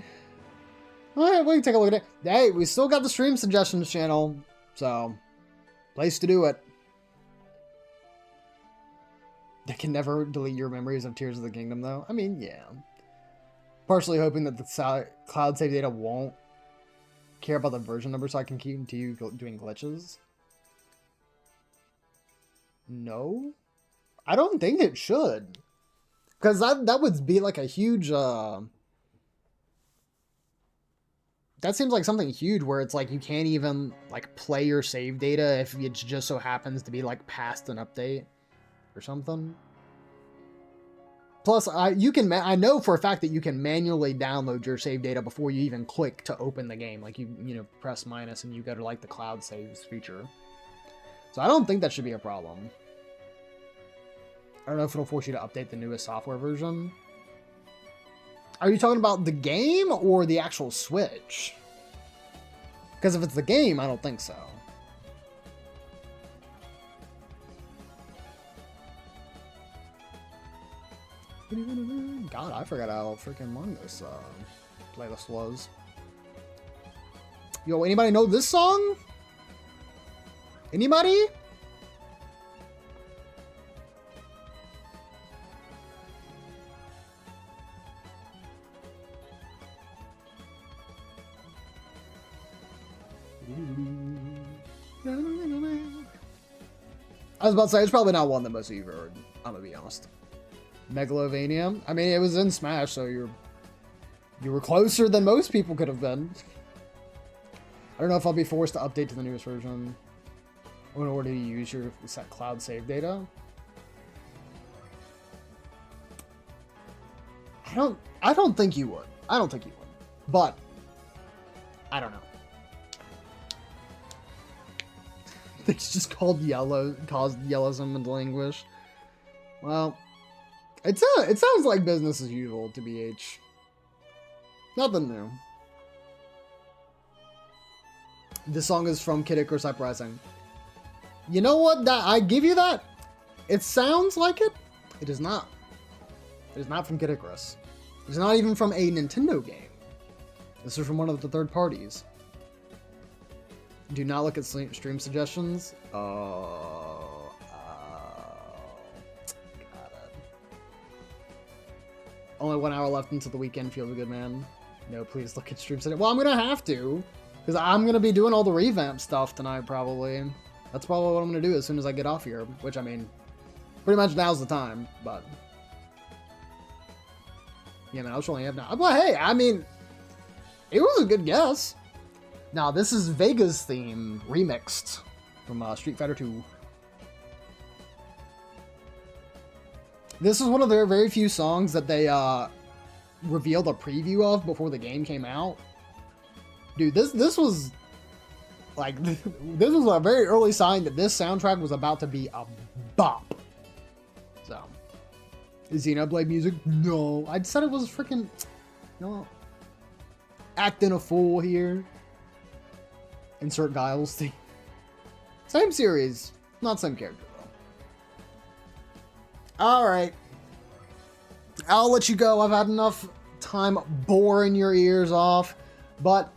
Alright, we can take a look at it. Hey, we still got the stream suggestions channel. So, place to do it. They can never delete your memories of Tears of the Kingdom, though. I mean, yeah. Partially hoping that the cloud save data won't care about the version number so I can continue doing glitches. No? I don't think it should. Because that would be like a huge... that seems like something huge where it's like you can't even like play your save data if it just so happens to be like past an update or something. Plus, I know for a fact that you can manually download your save data before you even click to open the game. Like you know, press minus and you go to like the cloud saves feature. So I don't think that should be a problem. I don't know if it'll force you to update the newest software version. Are you talking about the game or the actual Switch? Because if it's the game, I don't think so. God, I forgot how freaking long this playlist was. Yo, anybody know this song? Anybody? I was about to say, it's probably not one that most of you have heard. I'm gonna be honest. Megalovania. I mean, it was in Smash, so you were closer than most people could have been. I don't know if I'll be forced to update to the newest version in order to use your cloud save data. I don't think you would. I don't think you would. But I don't know. It's just called yellow, caused yellowsome and languish. Well, it sounds like business as usual to BH. Nothing new. This song is from Kid Icarus Uprising. You know what? I give you that. It sounds like it. It is not. It is not from Kid Icarus. It's not even from a Nintendo game. This is from one of the third parties. Do not look at stream suggestions. Oh, got it. Only 1 hour left until the weekend. Feels good, man. No, please look at stream suggestions. Well, I'm gonna have to, because I'm gonna be doing all the revamp stuff tonight. Probably. That's probably what I'm gonna do as soon as I get off here. Which, I mean, pretty much now's the time. But yeah, man, I was only have now. But hey, I mean, it was a good guess. Now, this is Vega's theme, remixed from Street Fighter 2. This is one of their very few songs that they revealed a preview of before the game came out. Dude, this was like this was a very early sign that this soundtrack was about to be a bop. So, is Xenoblade music? No, I said it was freaking no. Acting a fool here. Insert Guile's theme. Same series, not same character though. Alright. I'll let you go. I've had enough time boring your ears off. But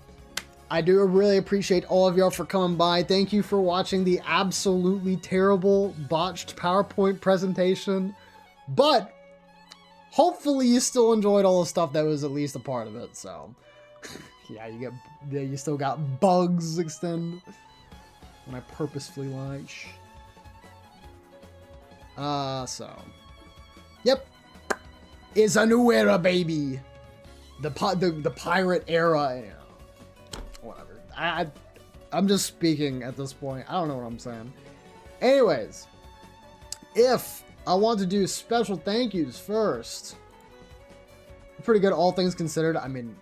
I do really appreciate all of y'all for coming by. Thank you for watching the absolutely terrible botched PowerPoint presentation. But hopefully you still enjoyed all the stuff that was at least a part of it, so. Yeah, you still got bugs extend when I purposefully lie. So. Yep. It's a new era, baby. The pirate era. I'm just speaking at this point. I don't know what I'm saying. Anyways, if I want to do special thank yous first, pretty good, all things considered. I mean,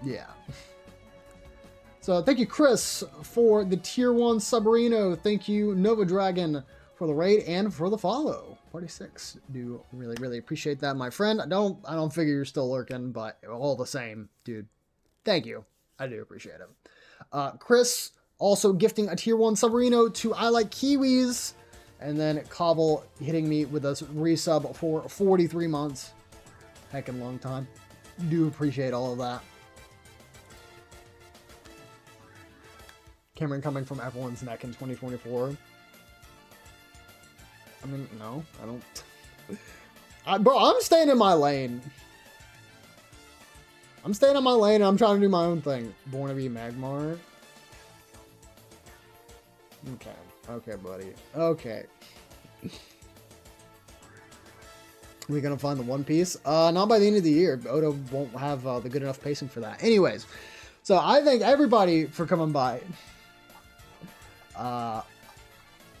yeah. So thank you, Chris, for the tier 1 Submarino. Thank you, Nova Dragon, for the raid and for the follow. Party 6. Do really appreciate that, my friend. I don't figure you're still lurking, but all the same, dude. Thank you. I do appreciate it. Chris also gifting a tier 1 Submarino to I Like Kiwis. And then Cobble hitting me with a resub for 43 months. Heckin' long time. Do appreciate all of that. Cameron coming from everyone's neck in 2024. I mean, no, I don't. Bro, I'm staying in my lane. I'm staying in my lane and I'm trying to do my own thing. Born to be Magmar. Okay. Okay, buddy. Okay. We gonna find the One Piece? Not by the end of the year. Oda won't have the good enough pacing for that. Anyways, so I thank everybody for coming by.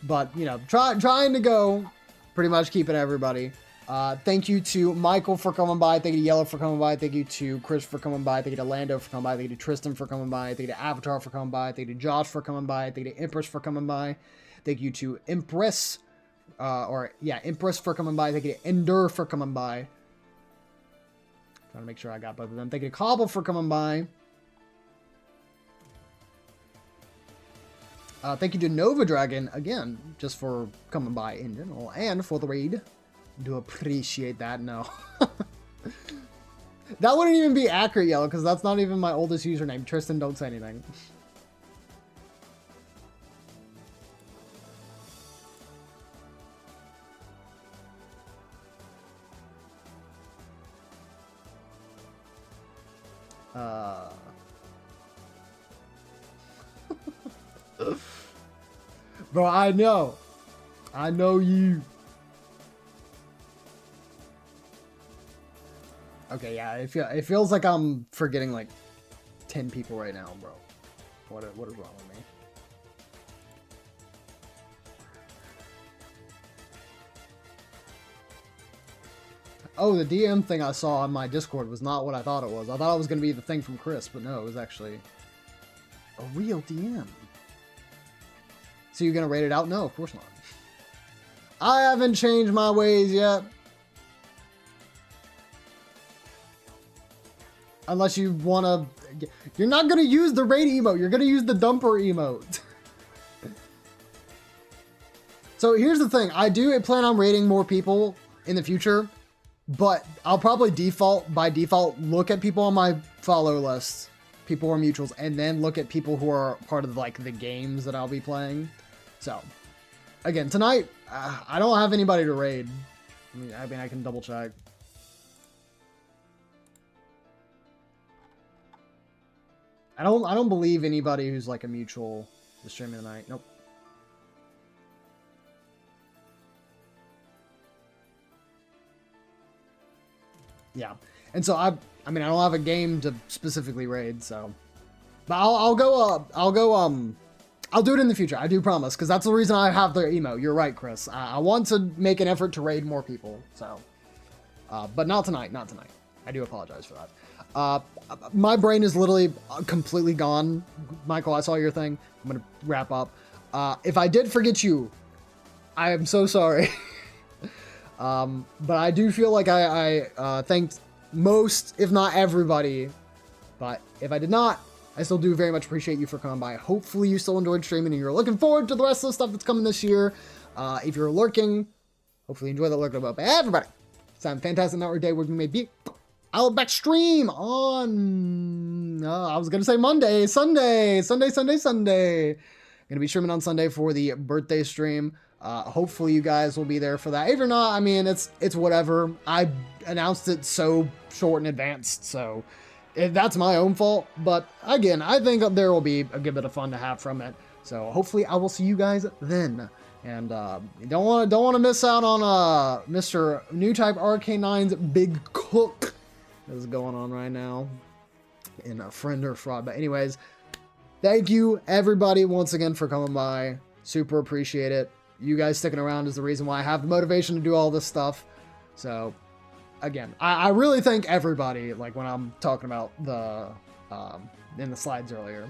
But, you know, trying to go, pretty much keeping everybody. Thank you to Michael for coming by. Thank you to Yellow for coming by. Thank you to Chris for coming by. Thank you to Lando for coming by. Thank you to Tristan for coming by. Thank you to Avatar for coming by. Thank you to Josh for coming by. Thank you to Empress for coming by. Thank you to Empress, Empress for coming by. Thank you to Ender for coming by. Trying to make sure I got both of them. Thank you to Cobble for coming by. Thank you to Nova Dragon, again, just for coming by in general, and for the raid. Do appreciate that. No. That wouldn't even be accurate, Yellow, because that's not even my oldest username. Tristan, don't say anything. Bro, I know you. Okay, yeah, it feels like I'm forgetting like 10 people right now, bro. What is wrong with me? Oh, the DM thing I saw on my Discord was not what I thought it was. I thought it was going to be the thing from Chris, but no, it was actually a real DM. So you're going to rate it out? No, of course not. I haven't changed my ways yet. Unless you want to... You're not going to use the raid emote. You're going to use the dumper emote. So here's the thing. I do plan on raiding more people in the future. But I'll probably by default, look at people on my follow list. People who are mutuals. And then look at people who are part of like the games that I'll be playing. So, again, tonight, I don't have anybody to raid. I mean, I can double check. I don't believe anybody who's like a mutual is streaming tonight. Nope. Yeah. And so I mean, I don't have a game to specifically raid, so. But I'll do it in the future. I do promise, because that's the reason I have the emo. You're right, Chris. I want to make an effort to raid more people, so. But not tonight, not tonight. I do apologize for that. My brain is literally completely gone. Michael, I saw your thing. I'm going to wrap up. If I did forget you, I am so sorry. But I do feel like I thanked most, if not everybody. But if I did not, I still do very much appreciate you for coming by. Hopefully you still enjoyed streaming and you're looking forward to the rest of the stuff that's coming this year. If you're lurking, hopefully you enjoy the lurk about. But everybody, it's a fantastic network day where we may be. I'll back stream on, I was going to say Sunday. Gonna be streaming on Sunday for the birthday stream. Hopefully you guys will be there for that. If you're not, I mean, it's whatever. I announced it so short in advance, so that's my own fault. But again, I think there will be a good bit of fun to have from it. So hopefully I will see you guys then. And don't want to miss out on Mr. New Type RK9's Big Cook that is going on right now in Friend or Fraud. But anyways, Thank you, everybody, once again for coming by. Super appreciate it. You guys sticking around is the reason why I have the motivation to do all this stuff. So, again, I really thank everybody, like when I'm talking about the, in the slides earlier.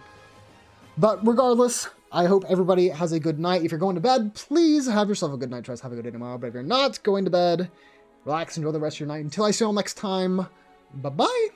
But regardless, I hope everybody has a good night. If you're going to bed, please have yourself a good night. Try to have a good day tomorrow. But if you're not going to bed, relax, enjoy the rest of your night. Until I see you all next time, bye-bye.